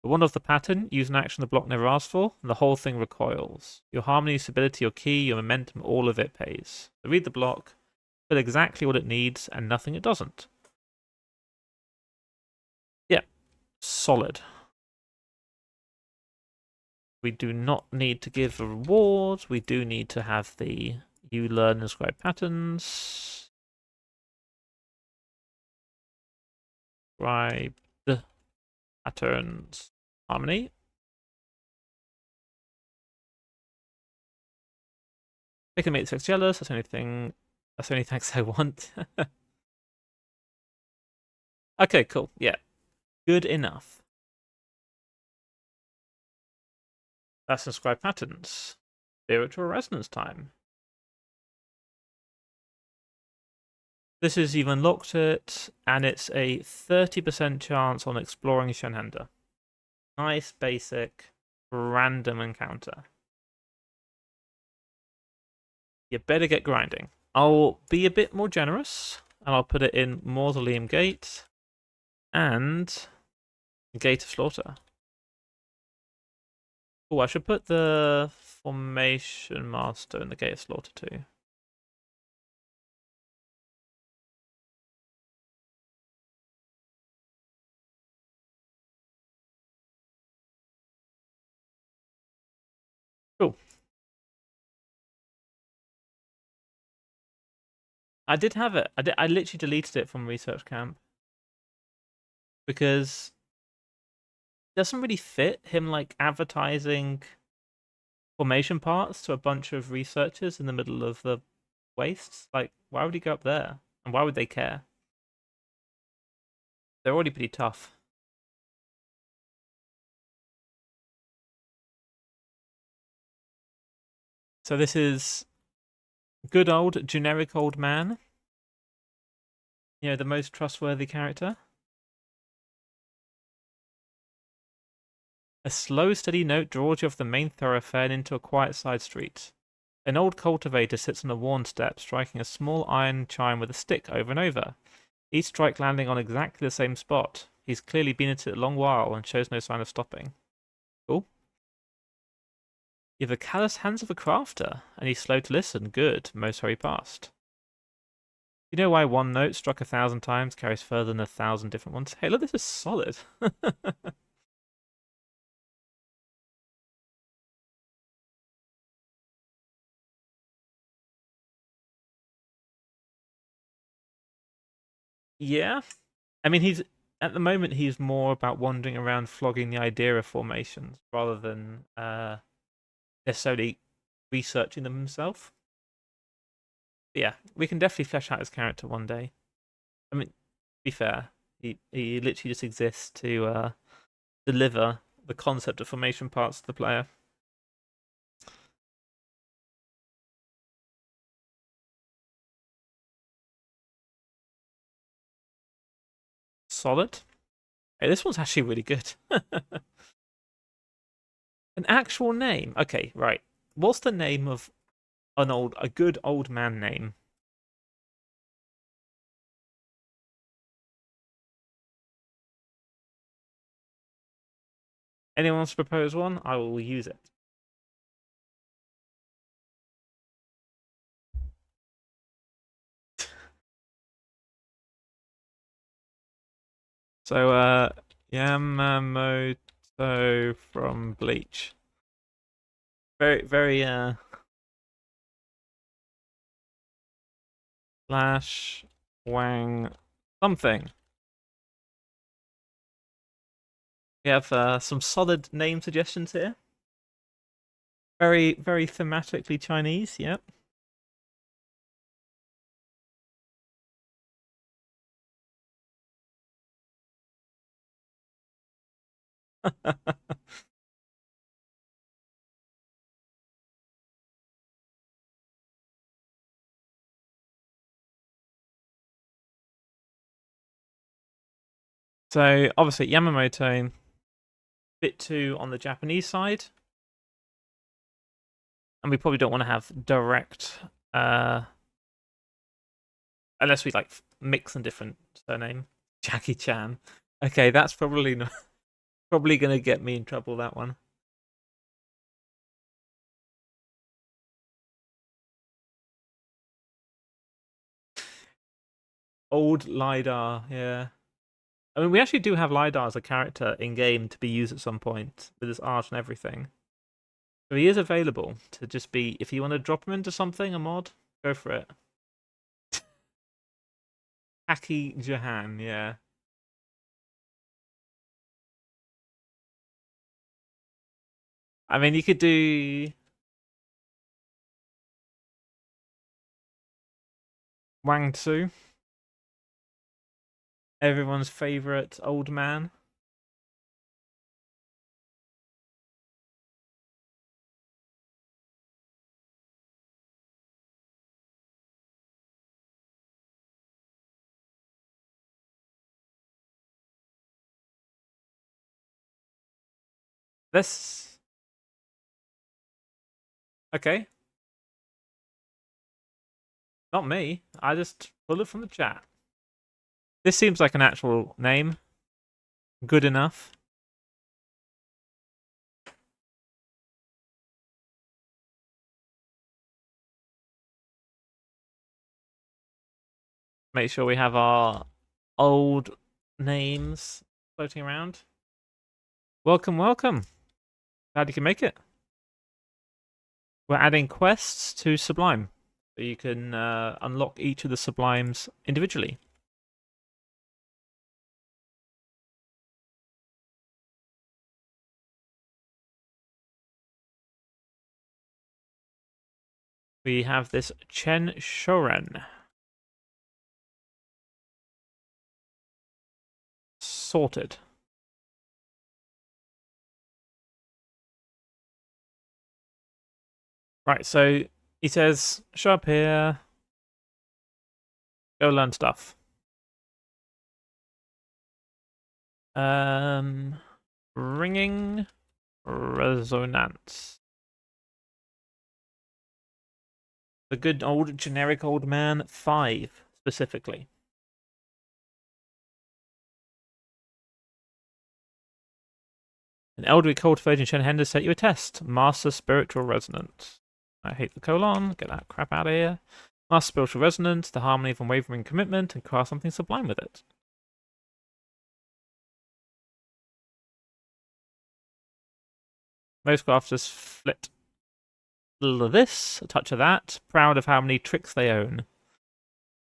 S1: The one of the pattern, use an action the block never asked for, and the whole thing recoils. Your harmony, stability, your key, your momentum, all of it pays. So read the block, put exactly what it needs, and nothing it doesn't. Yeah, solid. We do not need to give a reward. We do need to have the you learn and inscribe patterns. Inscribe the patterns. Harmony. They can make the sex jealous. That's the only thanks I want. Okay, cool. Yeah. Good enough. That's inscribe patterns. Spiritual resonance time. This is you've unlocked it, and it's a 30% chance on exploring Shenhanda. Nice, basic, random encounter. You better get grinding. I'll be a bit more generous, and I'll put it in Mausoleum Gate and Gate of Slaughter. Oh, I should put the Formation Master in the Gate of Slaughter too. Cool. I did have it. I literally deleted it from Research Camp because it doesn't really fit him like advertising formation parts to a bunch of researchers in the middle of the wastes. Like, why would he go up there? And why would they care? They're already pretty tough. So this is good old generic old man. You know, the most trustworthy character. A slow, steady note draws you off the main thoroughfare and into a quiet side street. An old cultivator sits on a worn step, striking a small iron chime with a stick over and over, each strike landing on exactly the same spot. He's clearly been at it a long while and shows no sign of stopping. Cool. You have the callous hands of a crafter, and he's slow to listen. Good. Most hurry past. You know why one note struck 1,000 times carries further than 1,000 different ones? Hey, look, this is solid. Yeah. I mean, at the moment he's more about wandering around flogging the idea of formations rather than necessarily researching them himself. But yeah, we can definitely flesh out his character one day. I mean, to be fair, he literally just exists to deliver the concept of formation parts to the player. Solid. Hey, this one's actually really good. An actual name. Okay, right. What's the name of a good old man name? Anyone wants to propose one? I will use it. So, Yamamoto from Bleach. Very, very, Flash Wang something. We have some solid name suggestions here. Very, very thematically Chinese, yep. So obviously Yamamoto, bit too on the Japanese side, and we probably don't want to have direct, uh, unless we like mix a different surname. Jackie Chan. Okay, that's probably not, probably gonna get me in trouble. That one. Old Lidar, yeah. I mean, we actually do have Lidar as a character in game to be used at some point with his art and everything. So he is available to just be. If you want to drop him into something, a mod, go for it. Aki Jahan, yeah. I mean, you could do Wang Tzu, everyone's favorite old man. This okay? Not me. I just pulled it from the chat. This seems like an actual name. Good enough. Make sure we have our old names floating around. Welcome, welcome. Glad you can make it. We're adding quests to Sublime, so you can unlock each of the Sublimes individually. We have this Chen Shoren. Sorted. Right, so he says, show up here, go learn stuff. Ringing resonance. The good old generic old man 5 specifically. An elderly cultivating Shen Hender set you a test. Master Spiritual Resonance. I hate the colon. Get that crap out of here. Master Spiritual Resonance, the harmony of unwavering commitment, and craft something sublime with it. Most crafters flit a little of this, a touch of that, proud of how many tricks they own.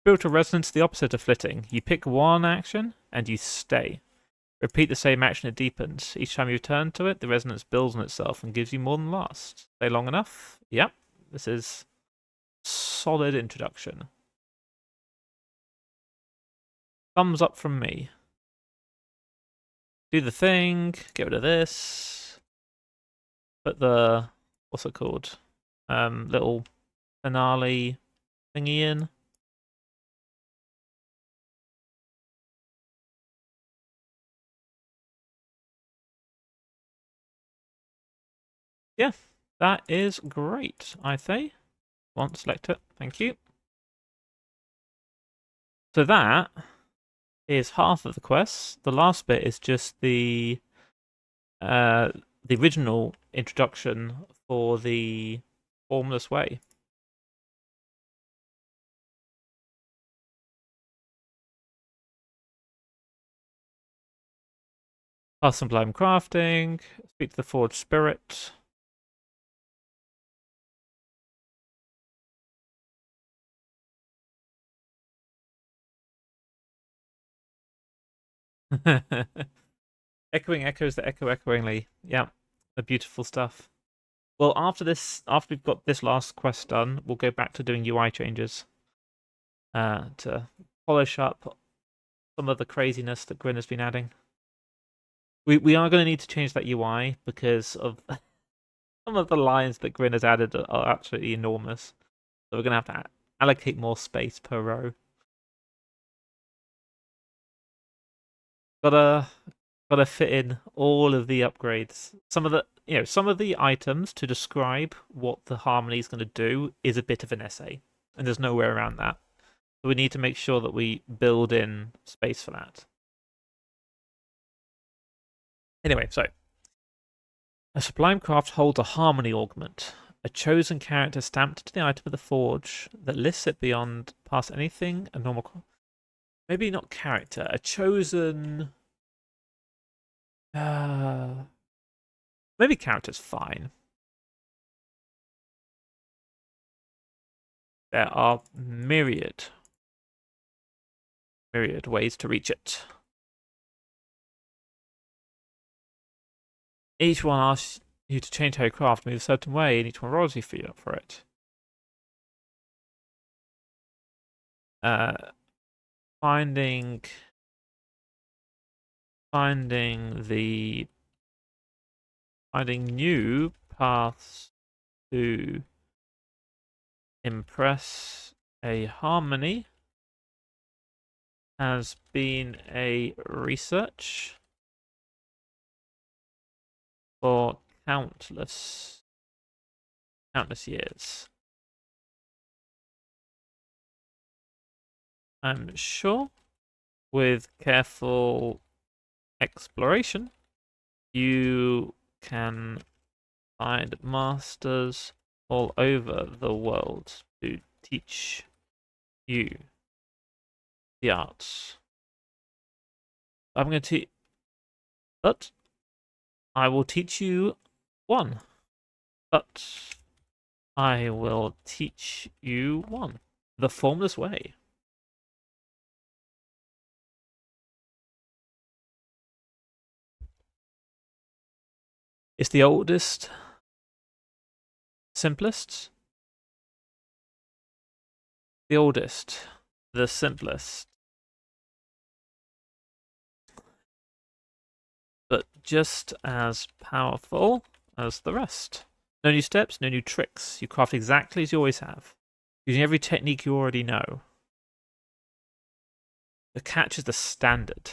S1: Spiritual Resonance is the opposite of flitting. You pick one action, and you stay. Repeat the same action, it deepens. Each time you return to it, the resonance builds on itself and gives you more than last. Stay long enough? Yep. This is solid introduction. Thumbs up from me. Do the thing, get rid of this. Put the, what's it called? Little finale thingy in. Yeah, that is great, I say. Want select it, thank you. So that is half of the quest. The last bit is just the original introduction for the Formless Way. Sublime crafting, speak to the Forged Spirit. Echoing echoes that echo echoingly. Yeah, the beautiful stuff. Well, after we've got this last quest done, we'll go back to doing UI changes to polish up some of the craziness that Grin has been adding. We are going to need to change that UI because of some of the lines that Grin has added are absolutely enormous. So we're going to have to allocate more space per row. Gotta fit in all of the upgrades. Some of the items to describe what the harmony is going to do is a bit of an essay, and there's no way around that. So we need to make sure that we build in space for that. Anyway, so a sublime craft holds a harmony augment, a chosen character stamped into the item of the forge that lifts it beyond past anything a normal. Maybe not character, a chosen. Maybe character's fine. There are myriad ways to reach it. Each one asks you to change how you craft, move a certain way, and each one rolls you for it. Finding new paths to impress a harmony has been a research for countless years. I'm sure with careful exploration, you can find masters all over the world to teach you the arts. I'm going to but I will teach you one. But I will teach you one. The formless way. It's the oldest, simplest. The oldest, the simplest. But just as powerful as the rest. No new steps, no new tricks. You craft exactly as you always have, using every technique you already know. The catch is the standard.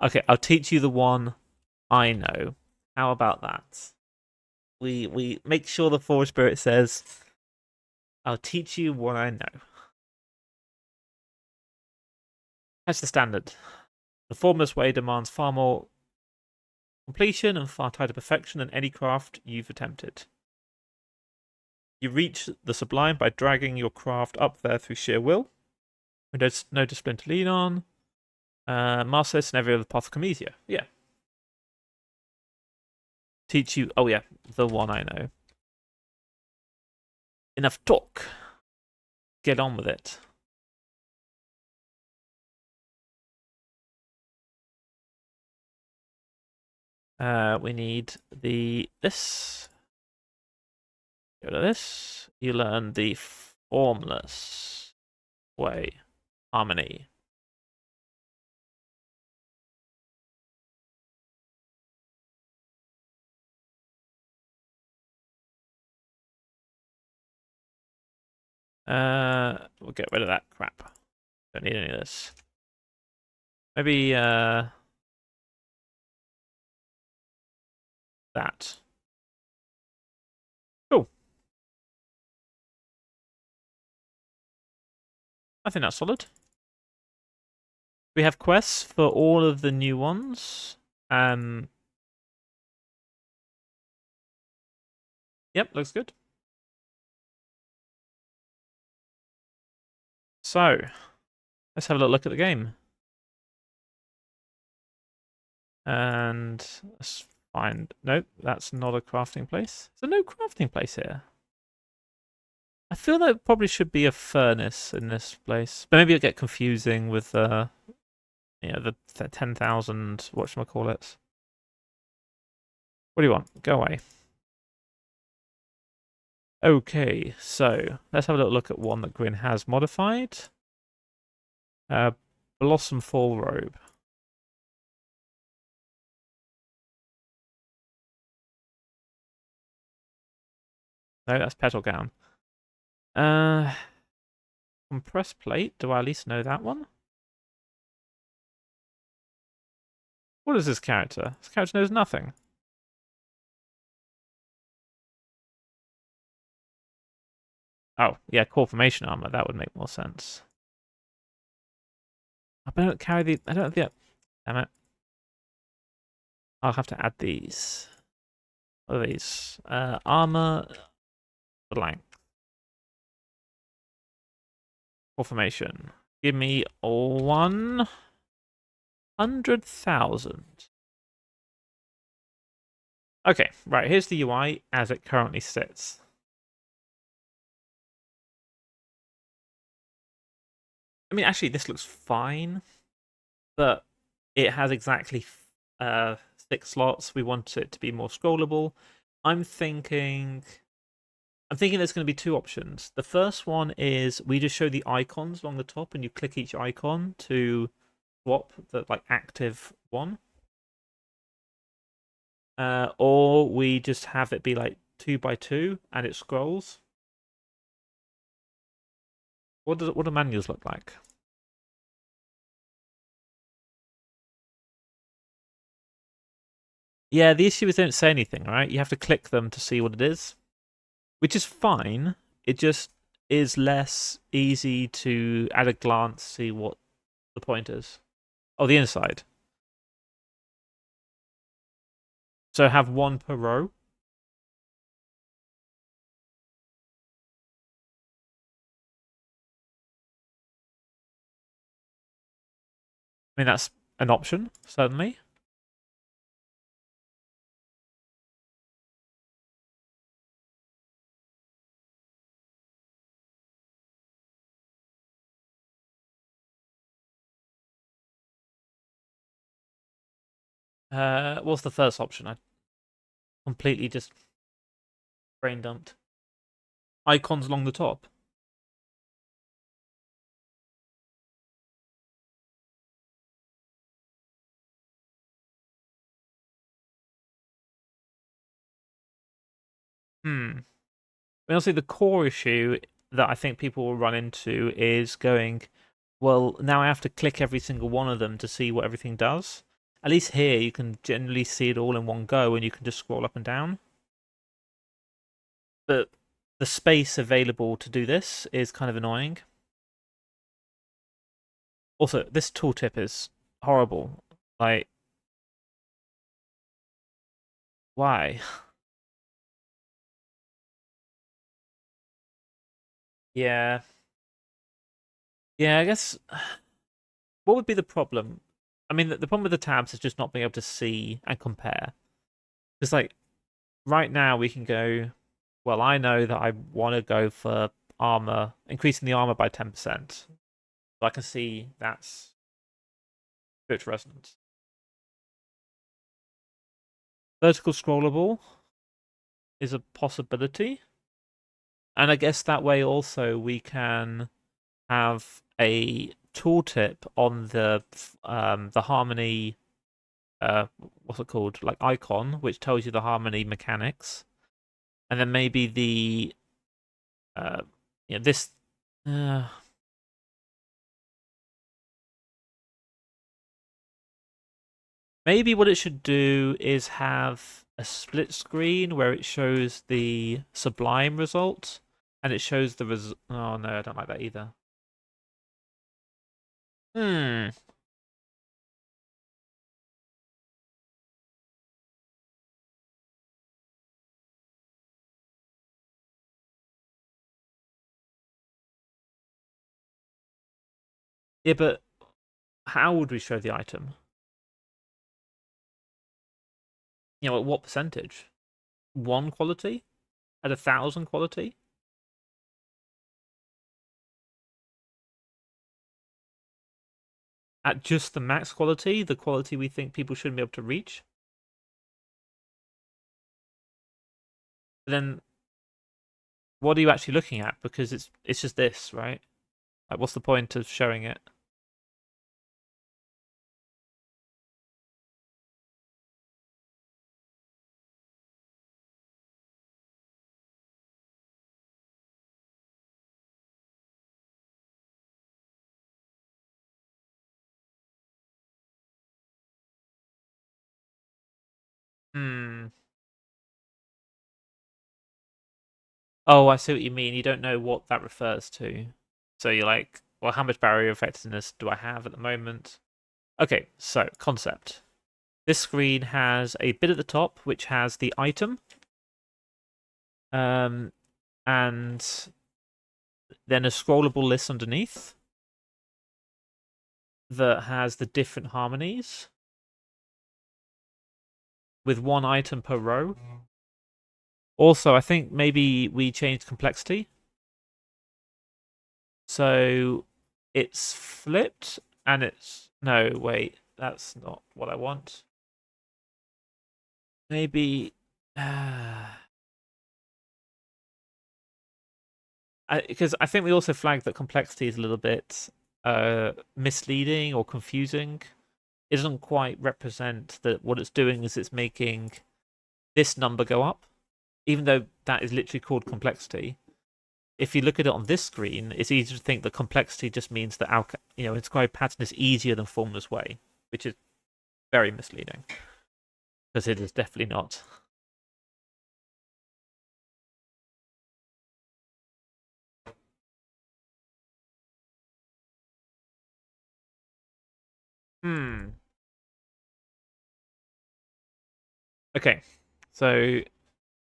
S1: Okay, I'll teach you the one I know. How about that? We make sure the Forge Spirit says, I'll teach you what I know. That's the standard. The formless way demands far more completion and far tighter perfection than any craft you've attempted. You reach the sublime by dragging your craft up there through sheer will. There's no discipline to lean on. Master this and every other path come easier. Yeah. Teach you. Oh, yeah. The one I know. Enough talk. Get on with it. We need this. Go to this. You learn the formless way. Harmony. We'll get rid of that crap. Don't need any of this. Maybe that. Cool. I think that's solid. We have quests for all of the new ones. Yep, looks good. So, let's have a look at the game. And let's find... Nope, that's not a crafting place. There's no crafting place here. I feel there probably should be a furnace in this place. But maybe it'll get confusing with the 10,000 whatchamacallits. What do you want? Go away. Okay, so let's have a little look at one that Gwyn has modified. Blossom Fall Robe. No, that's Petal Gown. Compressed Plate. Do I at least know that one? What is this character? This character knows nothing. Oh, yeah, core formation armor. That would make more sense. I don't carry the. I don't have the. Damn it. I'll have to add these. What are these? Armor blank. Core formation. Give me 100,000. Okay, right. Here's the UI as it currently sits. I mean, actually, this looks fine, but it has exactly 6 slots. We want it to be more scrollable. I'm thinking there's going to be 2 options. The first one is we just show the icons along the top, and you click each icon to swap the active one. Or we just have it be 2x2 and it scrolls. What do manuals look like? Yeah, the issue is they don't say anything, right? You have to click them to see what it is, which is fine. It just is less easy to, at a glance, see what the point is. Oh, the inside. So have 1 per row. I mean, that's an option, certainly. What's the first option? I completely just brain dumped. Icons along the top. Honestly, the core issue that I think people will run into is going, well, now I have to click every single one of them to see what everything does. At least here, you can generally see it all in one go, and you can just scroll up and down. But the space available to do this is kind of annoying. Also, this tooltip is horrible. Like, why? Yeah. Yeah, I guess. What would be the problem? I mean, the problem with the tabs is just not being able to see and compare. It's right now we can go, well, I know that I want to go for armor, increasing the armor by 10%. So I can see that's spiritual resonance. Vertical scrollable is a possibility. And I guess that way also we can have a tooltip on the harmony what's it called? Icon, which tells you the harmony mechanics. And then maybe the this maybe what it should do is have a split screen where it shows the sublime result and it shows the oh no, I don't like that either. Hmm. Yeah, but how would we show the item? At what percentage? 1 quality? At 1,000 quality? at just the max quality, the quality we think people shouldn't be able to reach. But then what are you actually looking at? Because it's just this, right? Like, what's the point of showing it? Hmm. Oh, I see what you mean. You don't know what that refers to. So you're like, well, how much barrier effectiveness do I have at the moment? Okay, so concept. This screen has a bit at the top which has the item, and then a scrollable list underneath that has the different harmonies with one item per row. Also, I think maybe we changed complexity. So it's flipped and it's. No, wait, that's not what I want. Maybe. Because I think we also flagged that complexity is a little bit misleading or confusing. It doesn't quite represent that what it's doing is it's making this number go up, even though that is literally called complexity. If you look at it on this screen, it's easy to think that complexity just means that our inscribed pattern is easier than formless way, which is very misleading because it is definitely not. Hmm. Okay. So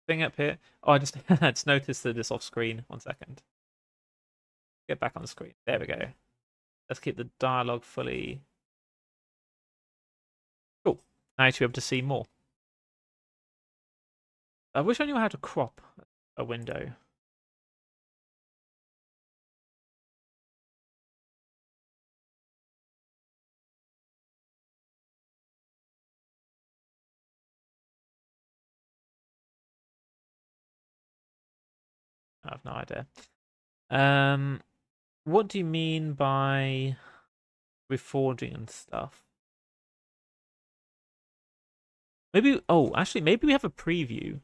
S1: thing up here. Oh, I just I just noticed that it's off screen. 1 second. Get back on the screen. There we go. Let's keep the dialogue fully. Cool. Now you should be able to see more. I wish I knew how to crop a window. I have no idea. What do you mean by reforging and stuff? Maybe. Oh, actually, maybe we have a preview.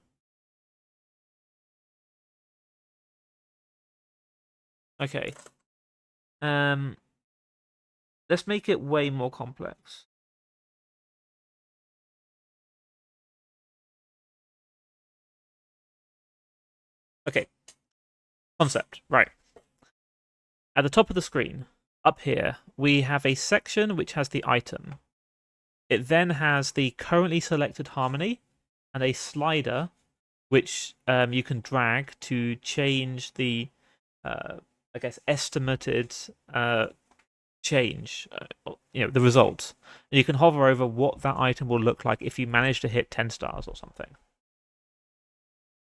S1: Okay. Um, let's make it way more complex. Okay. Concept. Right. At the top of the screen, up here, we have a section which has the item. It then has the currently selected harmony and a slider which you can drag to change the, I guess, estimated change, the result. And you can hover over what that item will look like if you manage to hit 10 stars or something.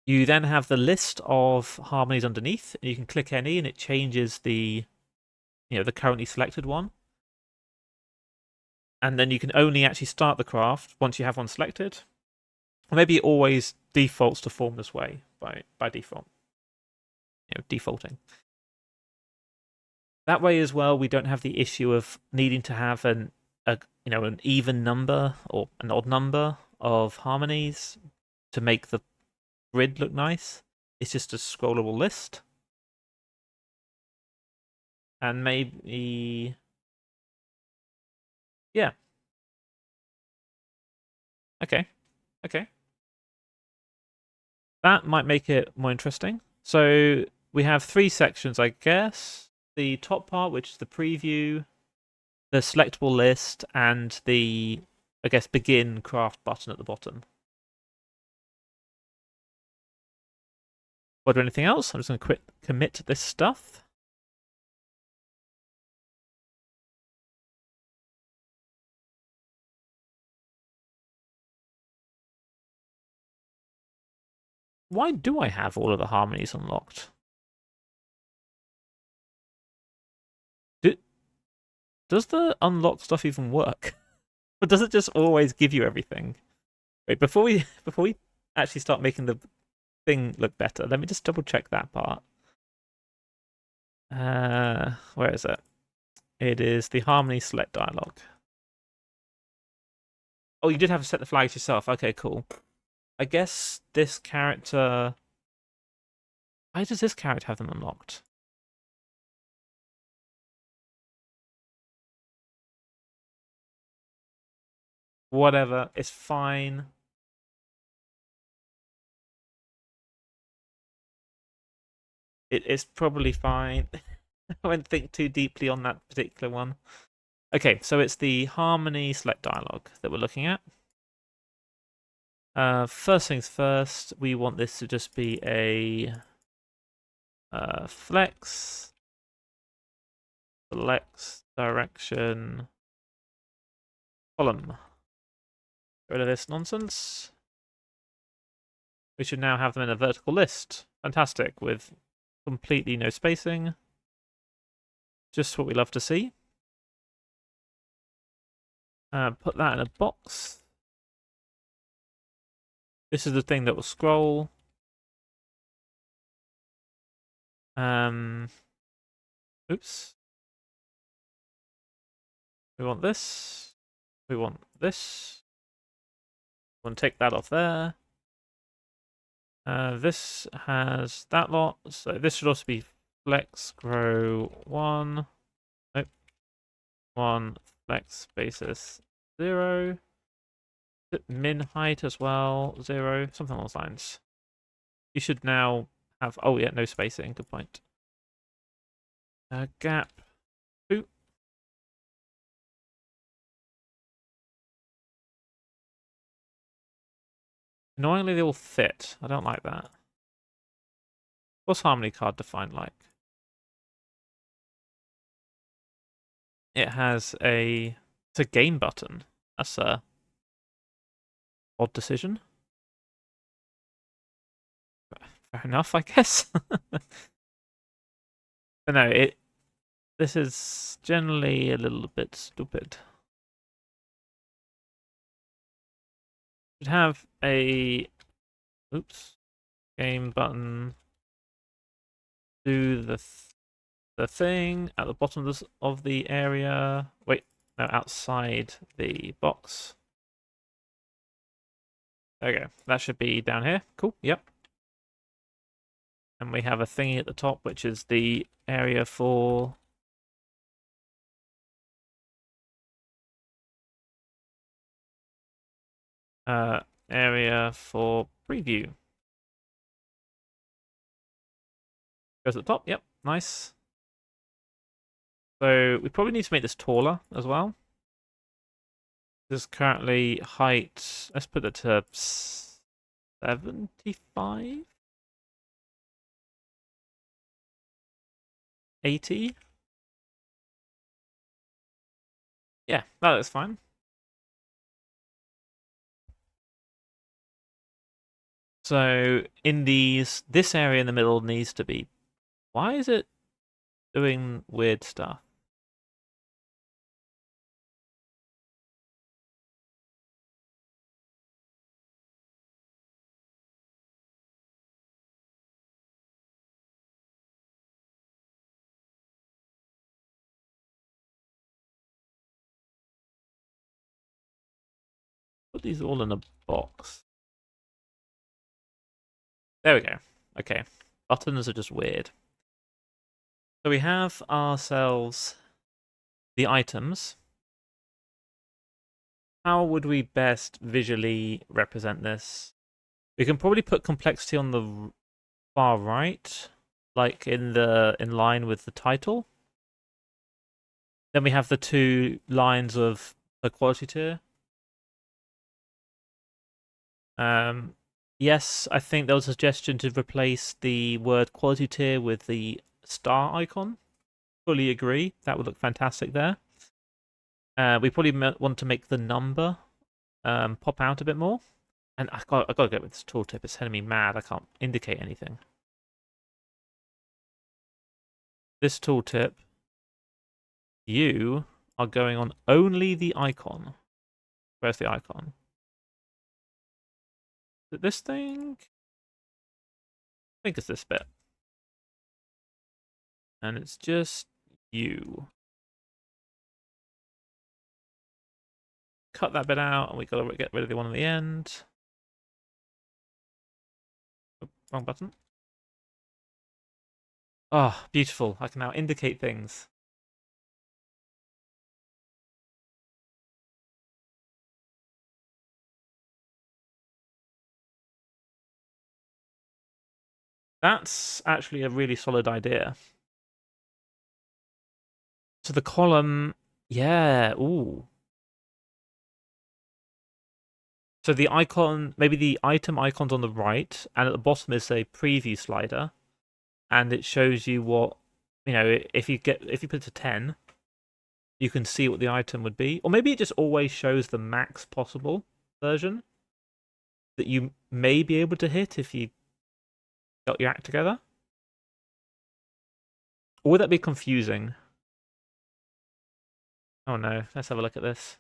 S1: You then have the list of harmonies underneath, and you can click any, and it changes the currently selected one. And then you can only actually start the craft once you have one selected. Or maybe it always defaults to formless way by default. Defaulting. That way as well, we don't have the issue of needing to have an even number or an odd number of harmonies to make the grid look nice. It's just a scrollable list. And maybe, yeah. Okay. That might make it more interesting. So we have 3 sections, I guess. The top part, which is the preview, the selectable list, and the, I guess, begin craft button at the bottom. Want to do anything else? I'm just going to commit this stuff. Why do I have all of the harmonies unlocked? Does the unlock stuff even work? Or does it just always give you everything? Wait, before we actually start making the thing look better, let me just double check that part. Where is it? It is the Harmony Select dialogue. Oh, you did have to set the flags yourself. Okay, cool. I guess this character... Why does this character have them unlocked? Whatever, it's fine. It's probably fine. I won't think too deeply on that particular one. Okay, so it's the Harmony Select dialogue that we're looking at. First things first, we want this to just be a flex, flex direction, column. Get rid of this nonsense. We should now have them in a vertical list. Fantastic, with completely no spacing. Just what we love to see. Put that in a box. This is the thing that will scroll. Oops. We want this. We want this. We want to take that off there. This has that lot, so this should also be flex grow 1. Nope. 1 flex basis 0. Min height as well 0. Something along those lines. You should now have. Oh yeah, no spacing. Good point. Gap 2. Annoyingly, they all fit. I don't like that. What's Harmony card defined like? It has a... It's a game button. That's a odd decision. Fair enough, I guess. But no, this is generally a little bit stupid. Should have a... Oops. Game button. Do the thing at the bottom of the area. Wait, no, outside the box. There we go. That should be down here. Cool. Yep. And we have a thingy at the top, which is the area for... area for preview. Goes at the top. Yep. Nice. So we probably need to make this taller as well. This is currently height. Let's put it to 75? 80? Yeah, that looks fine. So in this area in the middle needs to be... Why is it doing weird stuff? Put these all in a box. There we go. Okay. Buttons are just weird. So we have ourselves the items. How would we best visually represent this? We can probably put complexity on the far right, like in line with the title. Then we have the 2 lines of the quality tier. Yes, I think there was a suggestion to replace the word quality tier with the star icon. Fully agree. That would look fantastic there. We probably want to make the number pop out a bit more. And I gotta get with this tooltip. It's sending me mad. I can't indicate anything. This tooltip, you are going on only the icon. Where's the icon? Is it this thing? I think it's this bit. And it's just you. Cut that bit out, and we got to get rid of the one at the end. Oh, wrong button. Ah, oh, beautiful. I can now indicate things. That's actually a really solid idea. So the column, yeah, ooh. So the icon, maybe the item icon's on the right, and at the bottom is a preview slider, and it shows you what, if you put it to 10, you can see what the item would be. Or maybe it just always shows the max possible version that you may be able to hit if you got your act together. Or would that be confusing? Oh no, let's have a look at this.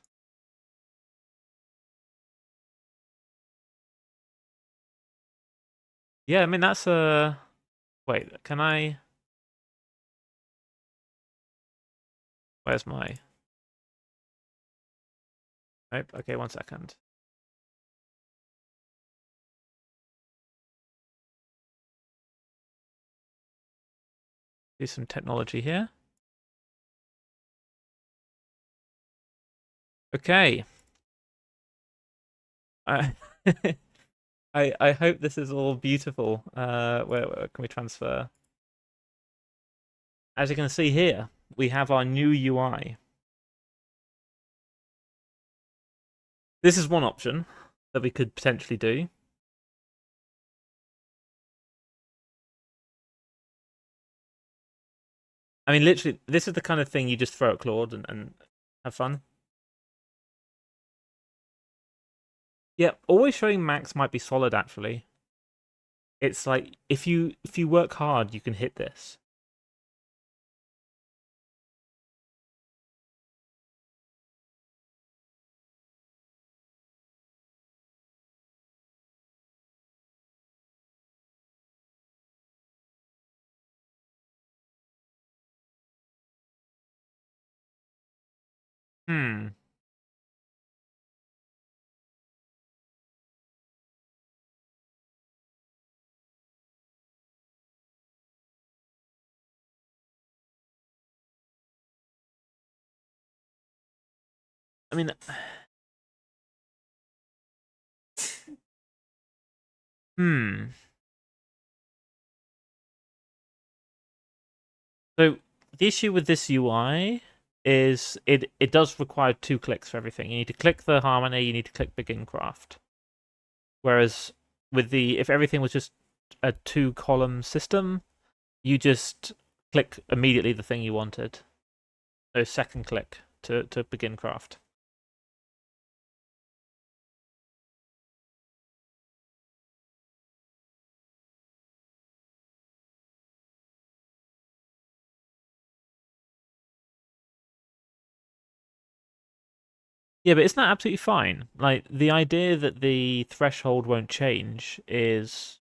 S1: Yeah, I mean, that's a... Wait, can I... Where's my... Nope, okay, 1 second. Do some technology here. Okay. I I hope this is all beautiful. Where can we transfer? As you can see here, we have our new UI. This is one option that we could potentially do. I mean, literally, this is the kind of thing you just throw at Claude and have fun. Yeah, always showing max might be solid, actually. It's like, if you work hard, you can hit this. Hmm. I mean, hmm. So the issue with this UI is it does require 2 clicks for everything. You need to click the harmony, you need to click begin craft. Whereas with the if everything was just a 2-column system, you just click immediately the thing you wanted. No second click to begin craft. Yeah, but isn't that absolutely fine? Like the idea that the threshold won't change is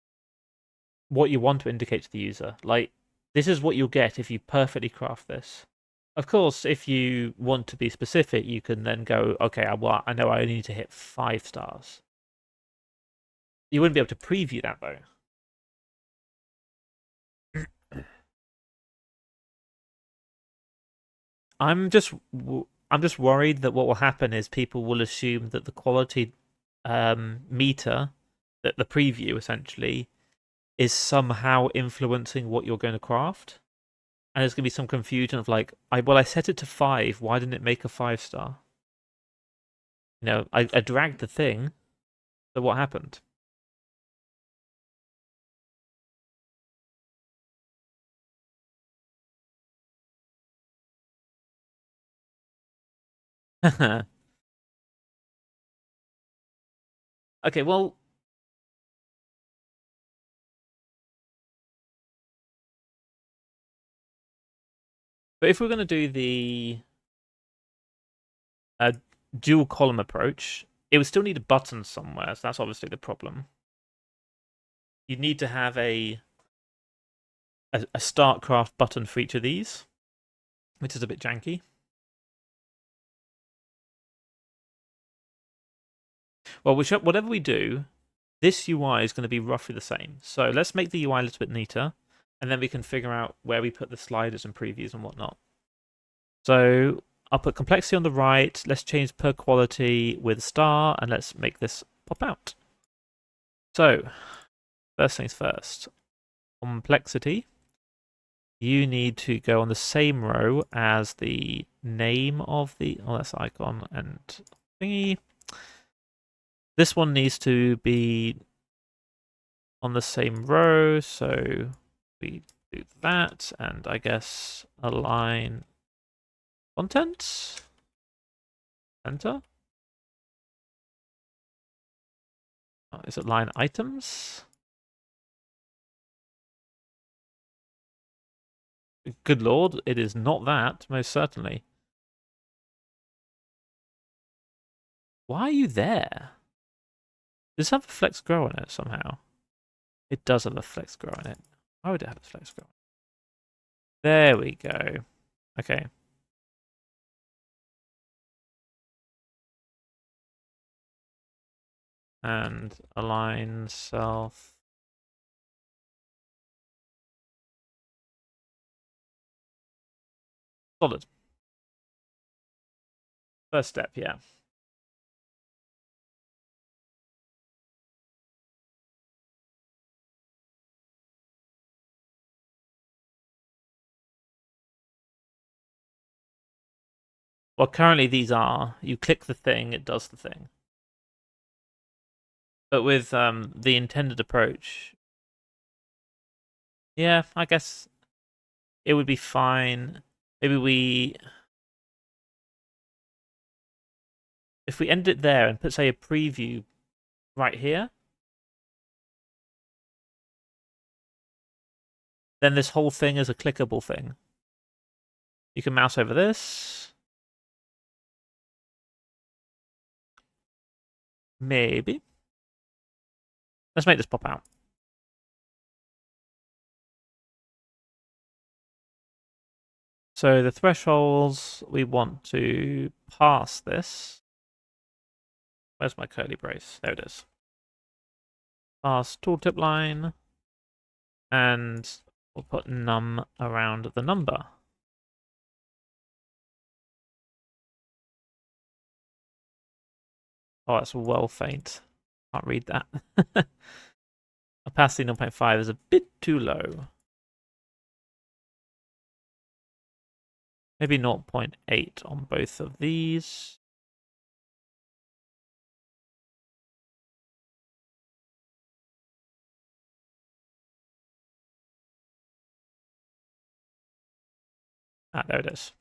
S1: what you want to indicate to the user. Like this is what you'll get if you perfectly craft this. Of course, if you want to be specific, you can then go, okay, I know I only need to hit 5 stars. You wouldn't be able to preview that though. I'm just I'm just worried that what will happen is people will assume that the quality meter, that the preview essentially, is somehow influencing what you're going to craft, and there's going to be some confusion of like, I set it to 5. Why didn't it make a 5 star? I dragged the thing. So what happened? Okay, well, but if we're going to do a dual column approach, it would still need a button somewhere, so that's obviously the problem. You'd need to have a StartCraft button for each of these, which is a bit janky. Well, whatever we do, this UI is going to be roughly the same. So let's make the UI a little bit neater, and then we can figure out where we put the sliders and previews and whatnot. So I'll put complexity on the right. Let's change per quality with star, and let's make this pop out. So first things first, complexity. You need to go on the same row as the name of the that's icon and thingy. This one needs to be on the same row, so we do that, and I guess align content. Enter. Oh, is it line items? Good lord, it is not that, most certainly. Why are you there? Does this have a flex grow on it somehow? It does have a flex grow on it. Why would it have a flex grow? There we go. Okay. And align self. Solid. First step, yeah. Well, currently these are, you click the thing, it does the thing. But with the intended approach, yeah, I guess it would be fine. Maybe if we end it there and put, say, a preview right here, then this whole thing is a clickable thing. You can mouse over this. Maybe. Let's make this pop out. So the thresholds, we want to pass this. Where's my curly brace? There it is. Pass tooltip line. And we'll put num around the number. Oh, that's well faint. Can't read that. Opacity 0.5 is a bit too low. Maybe 0.8 on both of these. Ah, there it is.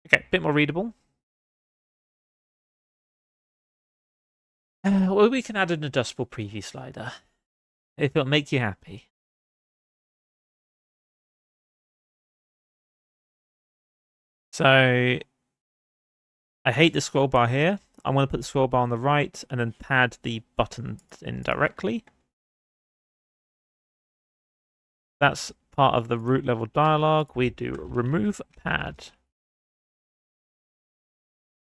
S1: Okay, a bit more readable. Well, we can add an adjustable preview slider if it'll make you happy. So I hate the scroll bar here. I'm going to put the scroll bar on the right and then pad the button in directly. That's part of the root level dialog. We do remove pad.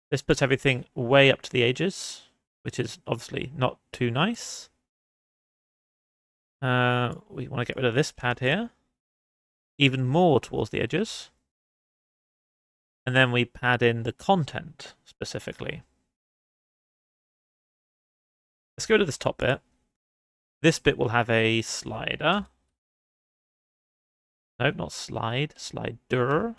S1: This puts everything way up to the edges, which is obviously not too nice. We want to get rid of this pad here, even more towards the edges. And then we pad in the content specifically. Let's go to this top bit. This bit will have a slider. Nope, not slide, slider.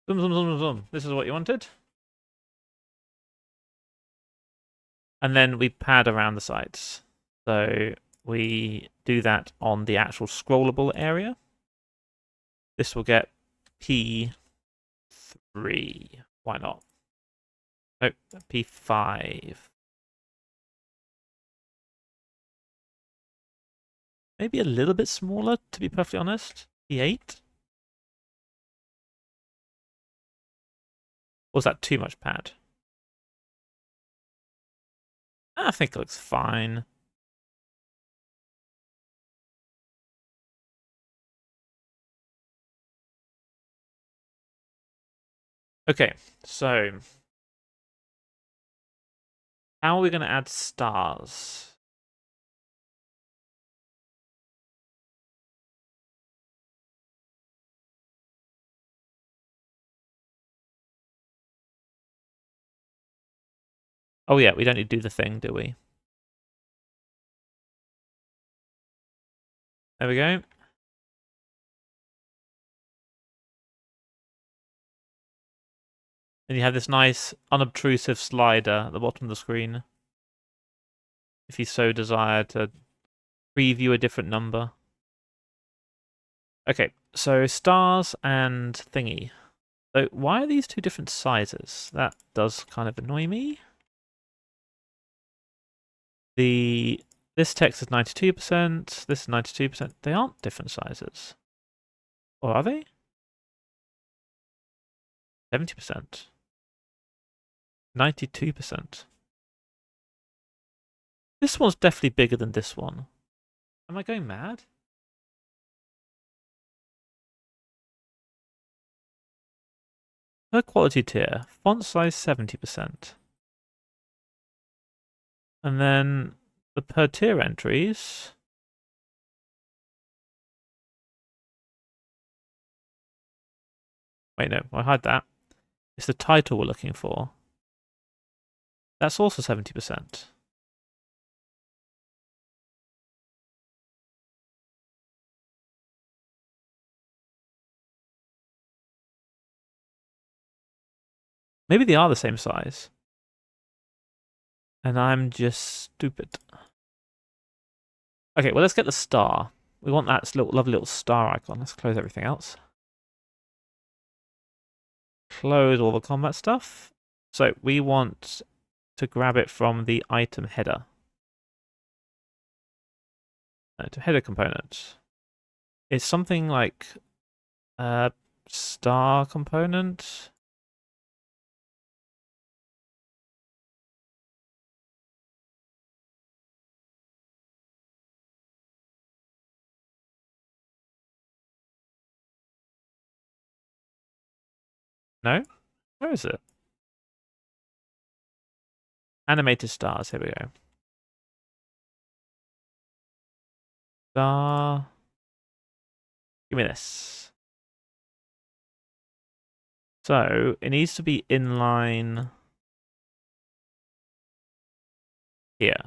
S1: Zoom, zoom, zoom, zoom. This is what you wanted. And then we pad around the sides. So we do that on the actual scrollable area. This will get P3. Why not? Nope, P5. Maybe a little bit smaller, to be perfectly honest. E8? Or was that too much pad? I think it looks fine. Okay, so how are we going to add stars? Oh yeah, we don't need to do the thing, do we? There we go. And you have this nice unobtrusive slider at the bottom of the screen. If you so desire to preview a different number. Okay, so stars and thingy. So why are these two different sizes? That does kind of annoy me. This text is 92%, this is 92%. They aren't different sizes. Or are they? 70%. 92%. This one's definitely bigger than this one. Am I going mad? Per quality tier, font size 70%. And then the per tier entries. Wait, no, I hide that. It's the title we're looking for. That's also 70%. Maybe they are the same size. And I'm just stupid. Okay, well, let's get the star. We want that lovely little star icon. Let's close everything else. Close all the combat stuff. So we want to grab it from the item header. To header component. It's something like star component. No? Where is it? Animated stars. Here we go. Star. Give me this. So it needs to be inline here.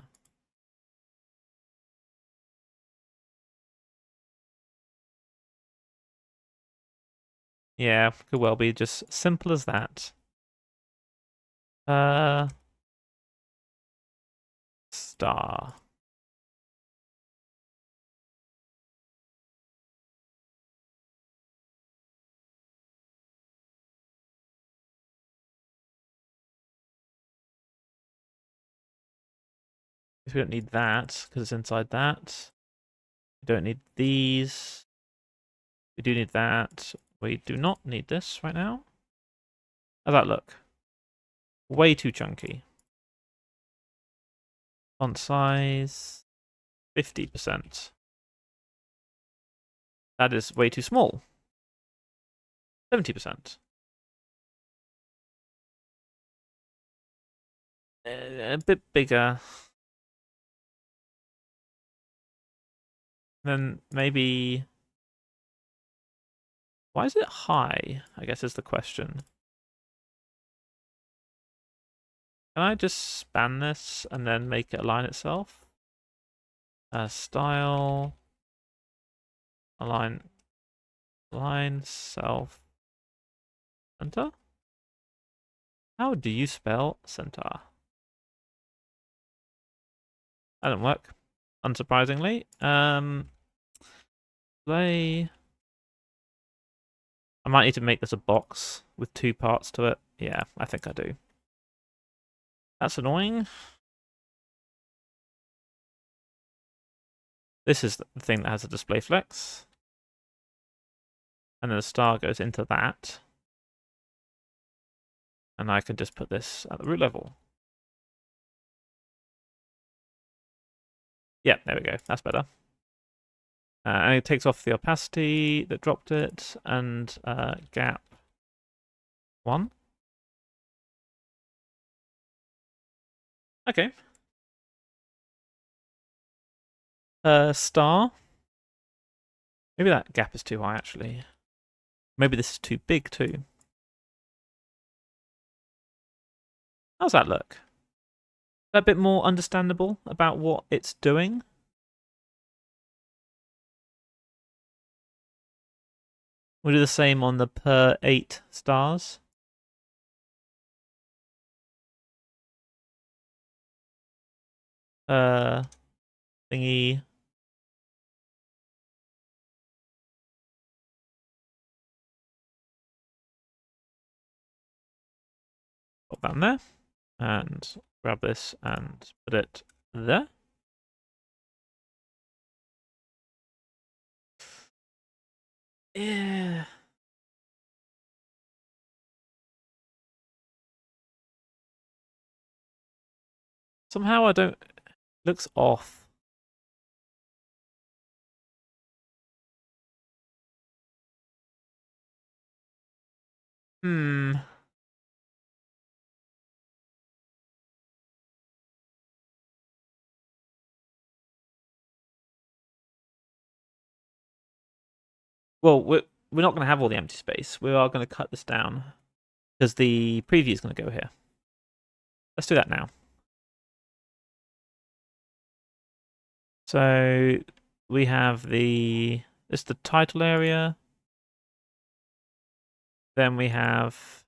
S1: Yeah, could well be just simple as that. Star. Guess we don't need that because it's inside that. We don't need these. We do need that. We do not need this right now. How's that look? Way too chunky. Font size 50%. That is way too small. 70%. A bit bigger. Then maybe... Why is it high? I guess is the question. Can I just span this and then make it align itself? Style... Align self center? How do you spell center? That didn't work, unsurprisingly. Play. I might need to make this a box with two parts to it. Yeah, I think I do. That's annoying. This is the thing that has a display flex. And then the star goes into that. And I can just put this at the root level. Yeah, there we go. That's better. And it takes off the opacity that dropped it, and gap 1. Okay. Star. Maybe that gap is too high, actually. Maybe this is too big, too. How's that look? A bit more understandable about what it's doing? We'll do the same on the per 8 stars. Thingy. Put that in there. And grab this and put it there. Yeah. Somehow I don't... Looks off. Hmm. Well, we're not going to have all the empty space. We are going to cut this down because the preview is going to go here. Let's do that now. So we have this is the title area. Then we have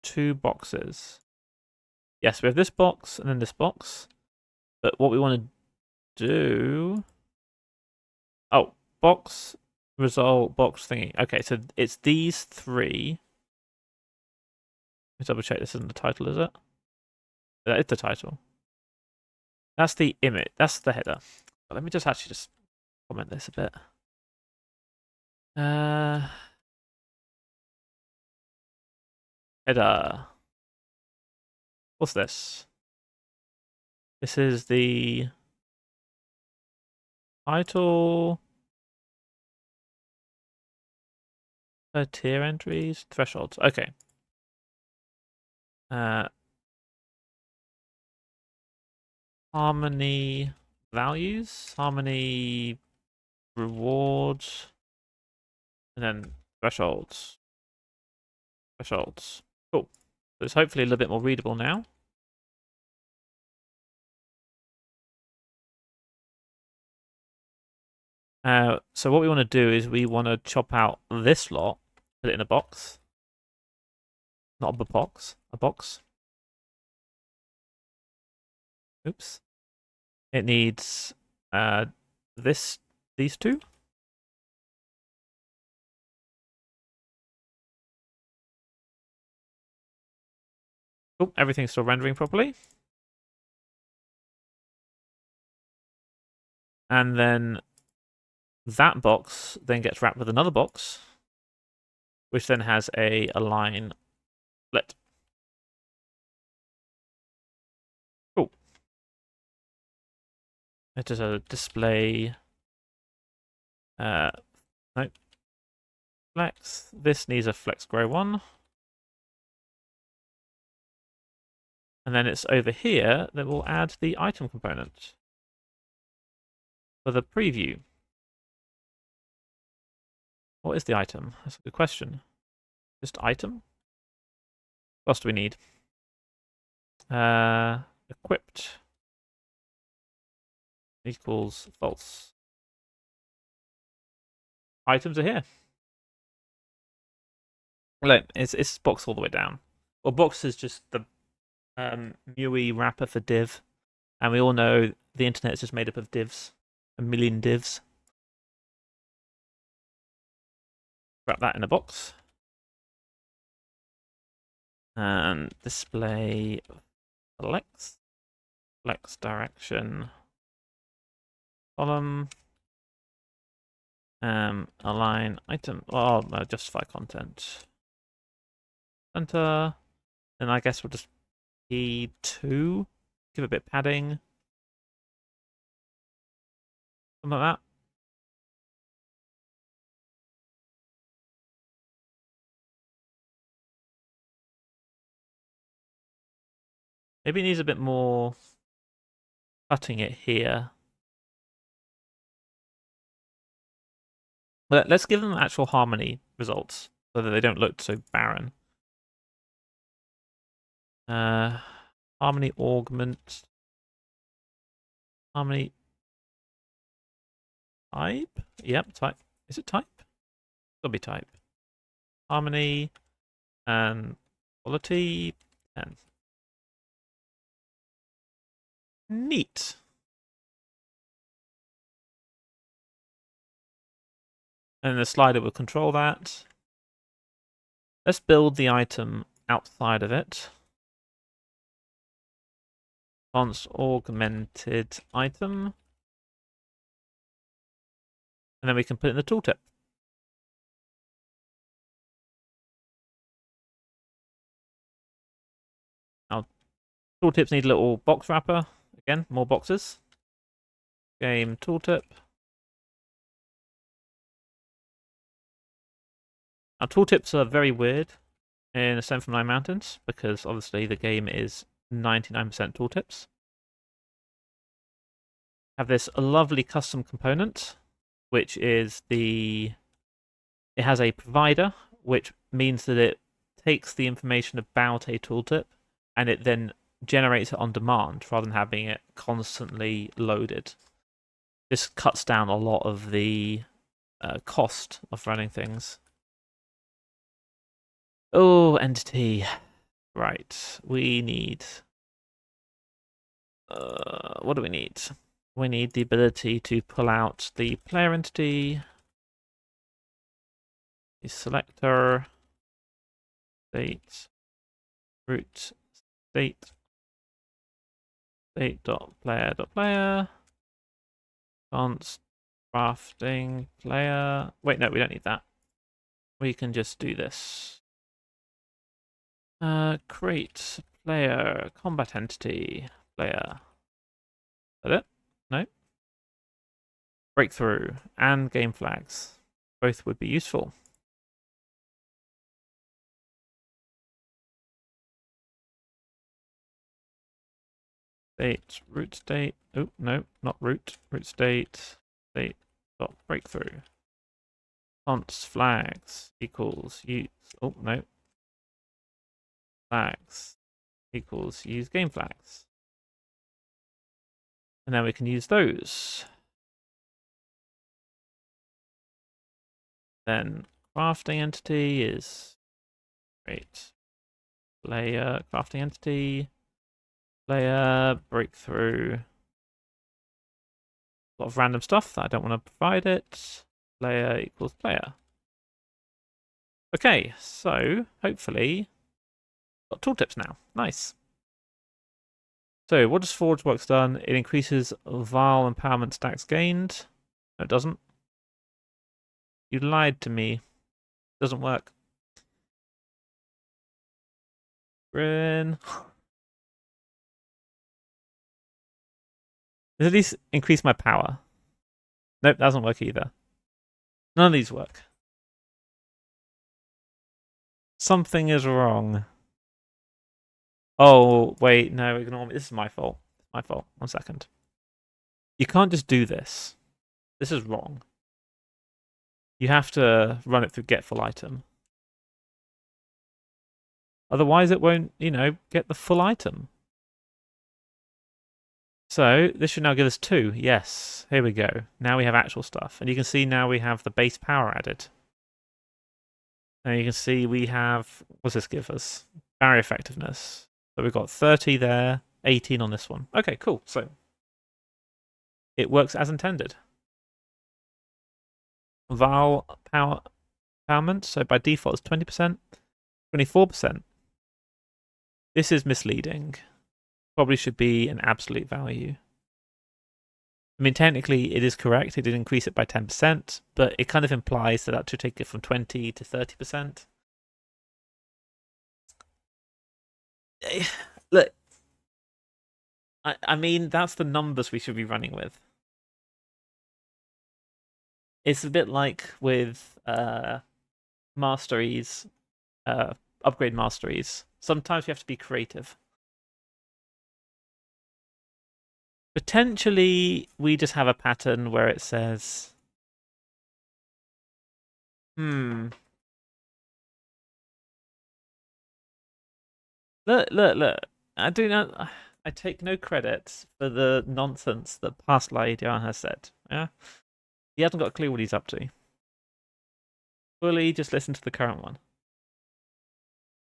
S1: two boxes. Yes, we have this box and then this box. But what we want to do... Oh, box, result, box thingy. Okay, so it's these 3. Let's double check this isn't the title, is it? That is the title. That's the image. That's the header. But let me just actually just comment this a bit. Header. What's this? This is the title. Tier entries, thresholds. Okay. Harmony values, harmony rewards, and then thresholds. Thresholds. Cool. So it's hopefully a little bit more readable now. So what we want to do is we want to chop out this lot, put it in a box. Not a box, a box. Oops. It needs these 2. Oh, everything's still rendering properly. And then that box then gets wrapped with another box, which then has a align split. Cool. It is a display. No. Flex. This needs a flex grow 1. And then it's over here that we'll add the item component for the preview. What is the item? That's a good question. Just item? What else do we need? Equipped equals false. Items are here. Look, it's box all the way down. Well, box is just the MUI wrapper for div, and we all know the internet is just made up of divs, a million divs. Wrap that in a box. And display flex. flex direction, column, align item. Oh no, justify content. Center. And I guess we'll just P2. Give it a bit of padding. Something like that. Maybe it needs a bit more cutting it here. But let's give them actual harmony results so that they don't look so barren. Harmony augment. Harmony type? Yep, type. Is it type? It'll be type. Harmony and quality 10. Neat. And the slider will control that. Let's build the item outside of it. Fonts augmented item. And then we can put it in the tooltip. Now, tooltips need a little box wrapper. Again, more boxes. Game tooltip. Now, tooltips are very weird in Ascent from Nine Mountains because obviously the game is 99% tooltips. Have this lovely custom component, which is it has a provider, which means that it takes the information about a tooltip and it then generates it on demand rather than having it constantly loaded. This cuts down a lot of the cost of running things. Oh, entity. Right, we need... what do we need? We need the ability to pull out the player entity, the selector, state, root, state, state.player.player, const, crafting, player. Wait, no, we don't need that. We can just do this. Create player, combat entity, player. Is that it? No. Breakthrough and game flags. Both would be useful. State, root state. Oh, no, not root. Root state. State dot breakthrough. Const flags equals use. Oh, no. Flags equals use game flags. And then we can use those. Then crafting entity is great. Player, crafting entity, player, breakthrough. A lot of random stuff that I don't want to provide it. Player equals player. Okay, so hopefully got tooltips now. Nice. So what does Forge Works done? It increases Vile empowerment stacks gained. No, it doesn't. You lied to me. Doesn't work. Grin. Does at least increase my power? Nope, that doesn't work either. None of these work. Something is wrong. Oh, wait, no, ignore me. This is my fault. My fault. 1 second. You can't just do this. This is wrong. You have to run it through get full item. Otherwise it won't, get the full item. So this should now give us 2. Yes, here we go. Now we have actual stuff. And you can see now we have the base power added. And you can see we have, what does this give us? Barrier effectiveness. So we've got 30 there, 18 on this one. Okay, cool. So it works as intended. Val empowerment, so by default it's 20%, 24%. This is misleading. probably should be an absolute value. I mean, technically, it is correct. It did increase it by 10%, but it kind of implies that should take it from 20 to 30%. Look, I mean, that's the numbers we should be running with. It's a bit like with masteries, upgrade masteries. Sometimes you have to be creative. Potentially, we just have a pattern where it says, Look. I do not. I take no credit for the nonsense that past Laidian has said. Yeah, he hasn't got a clue what he's up to. Fully just listen to the current one,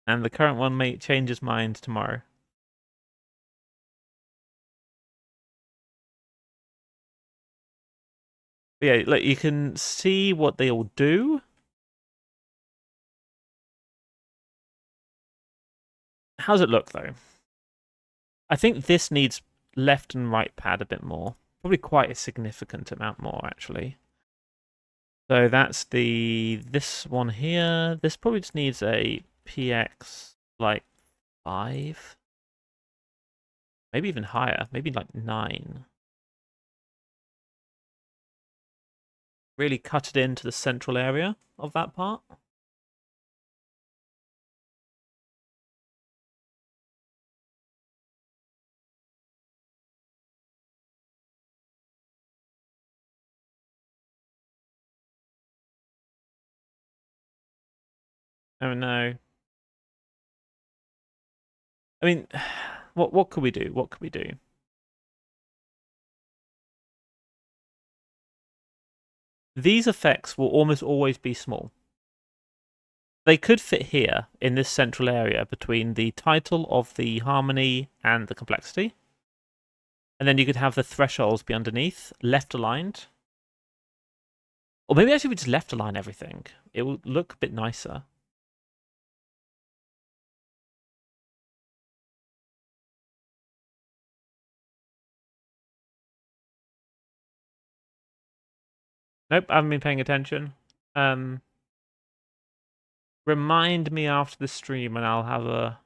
S1: and the current one may change his mind tomorrow. But yeah, look, you can see what they all do. How's it look though? I think this needs left and right pad a bit more. Probably quite a significant amount more, actually. So that's this one here. This probably just needs a PX like 5. Maybe even higher. Maybe like 9. Really cut it into the central area of that part. Oh no. I mean, what could we do? What could we do? These effects will almost always be small. They could fit here in this central area between the title of the harmony and the complexity. And then you could have the thresholds be underneath, left aligned. Or maybe actually we just left align everything. It will look a bit nicer. Nope, I haven't been paying attention. Remind me after the stream and I'll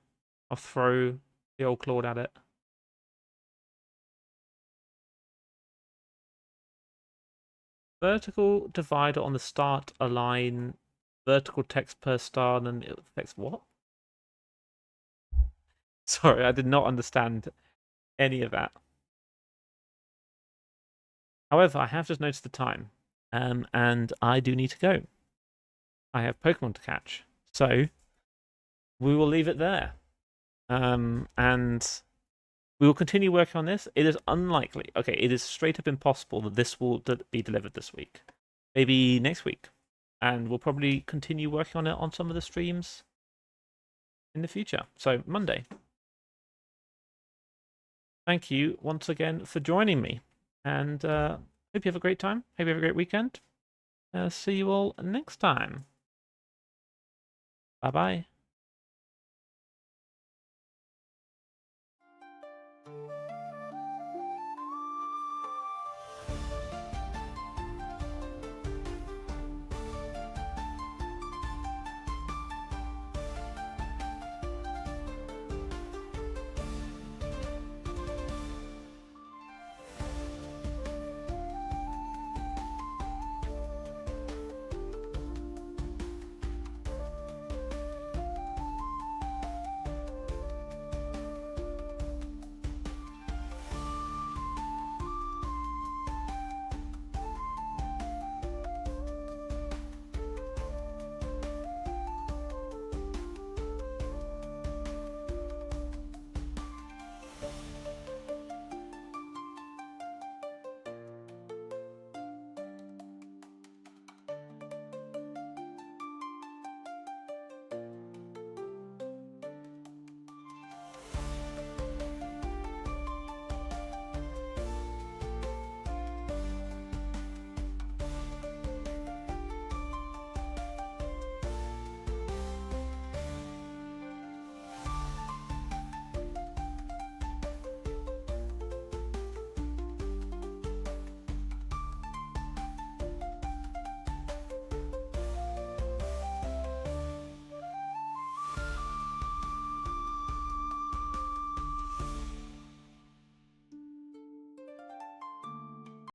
S1: throw the old Claude at it. Vertical divider on the start align vertical text per star and then it affects what? Sorry, I did not understand any of that. However, I have just noticed the time, and I do need to go. I have Pokemon to catch, so we will leave it there. And we will continue working on this. It is unlikely. Okay, it is straight up impossible that this will be delivered this week. Maybe next week. And we'll probably continue working on it on some of the streams in the future. So, Monday. Thank you once again for joining me. And hope you have a great time. Hope you have a great weekend. See you all next time. Bye-bye.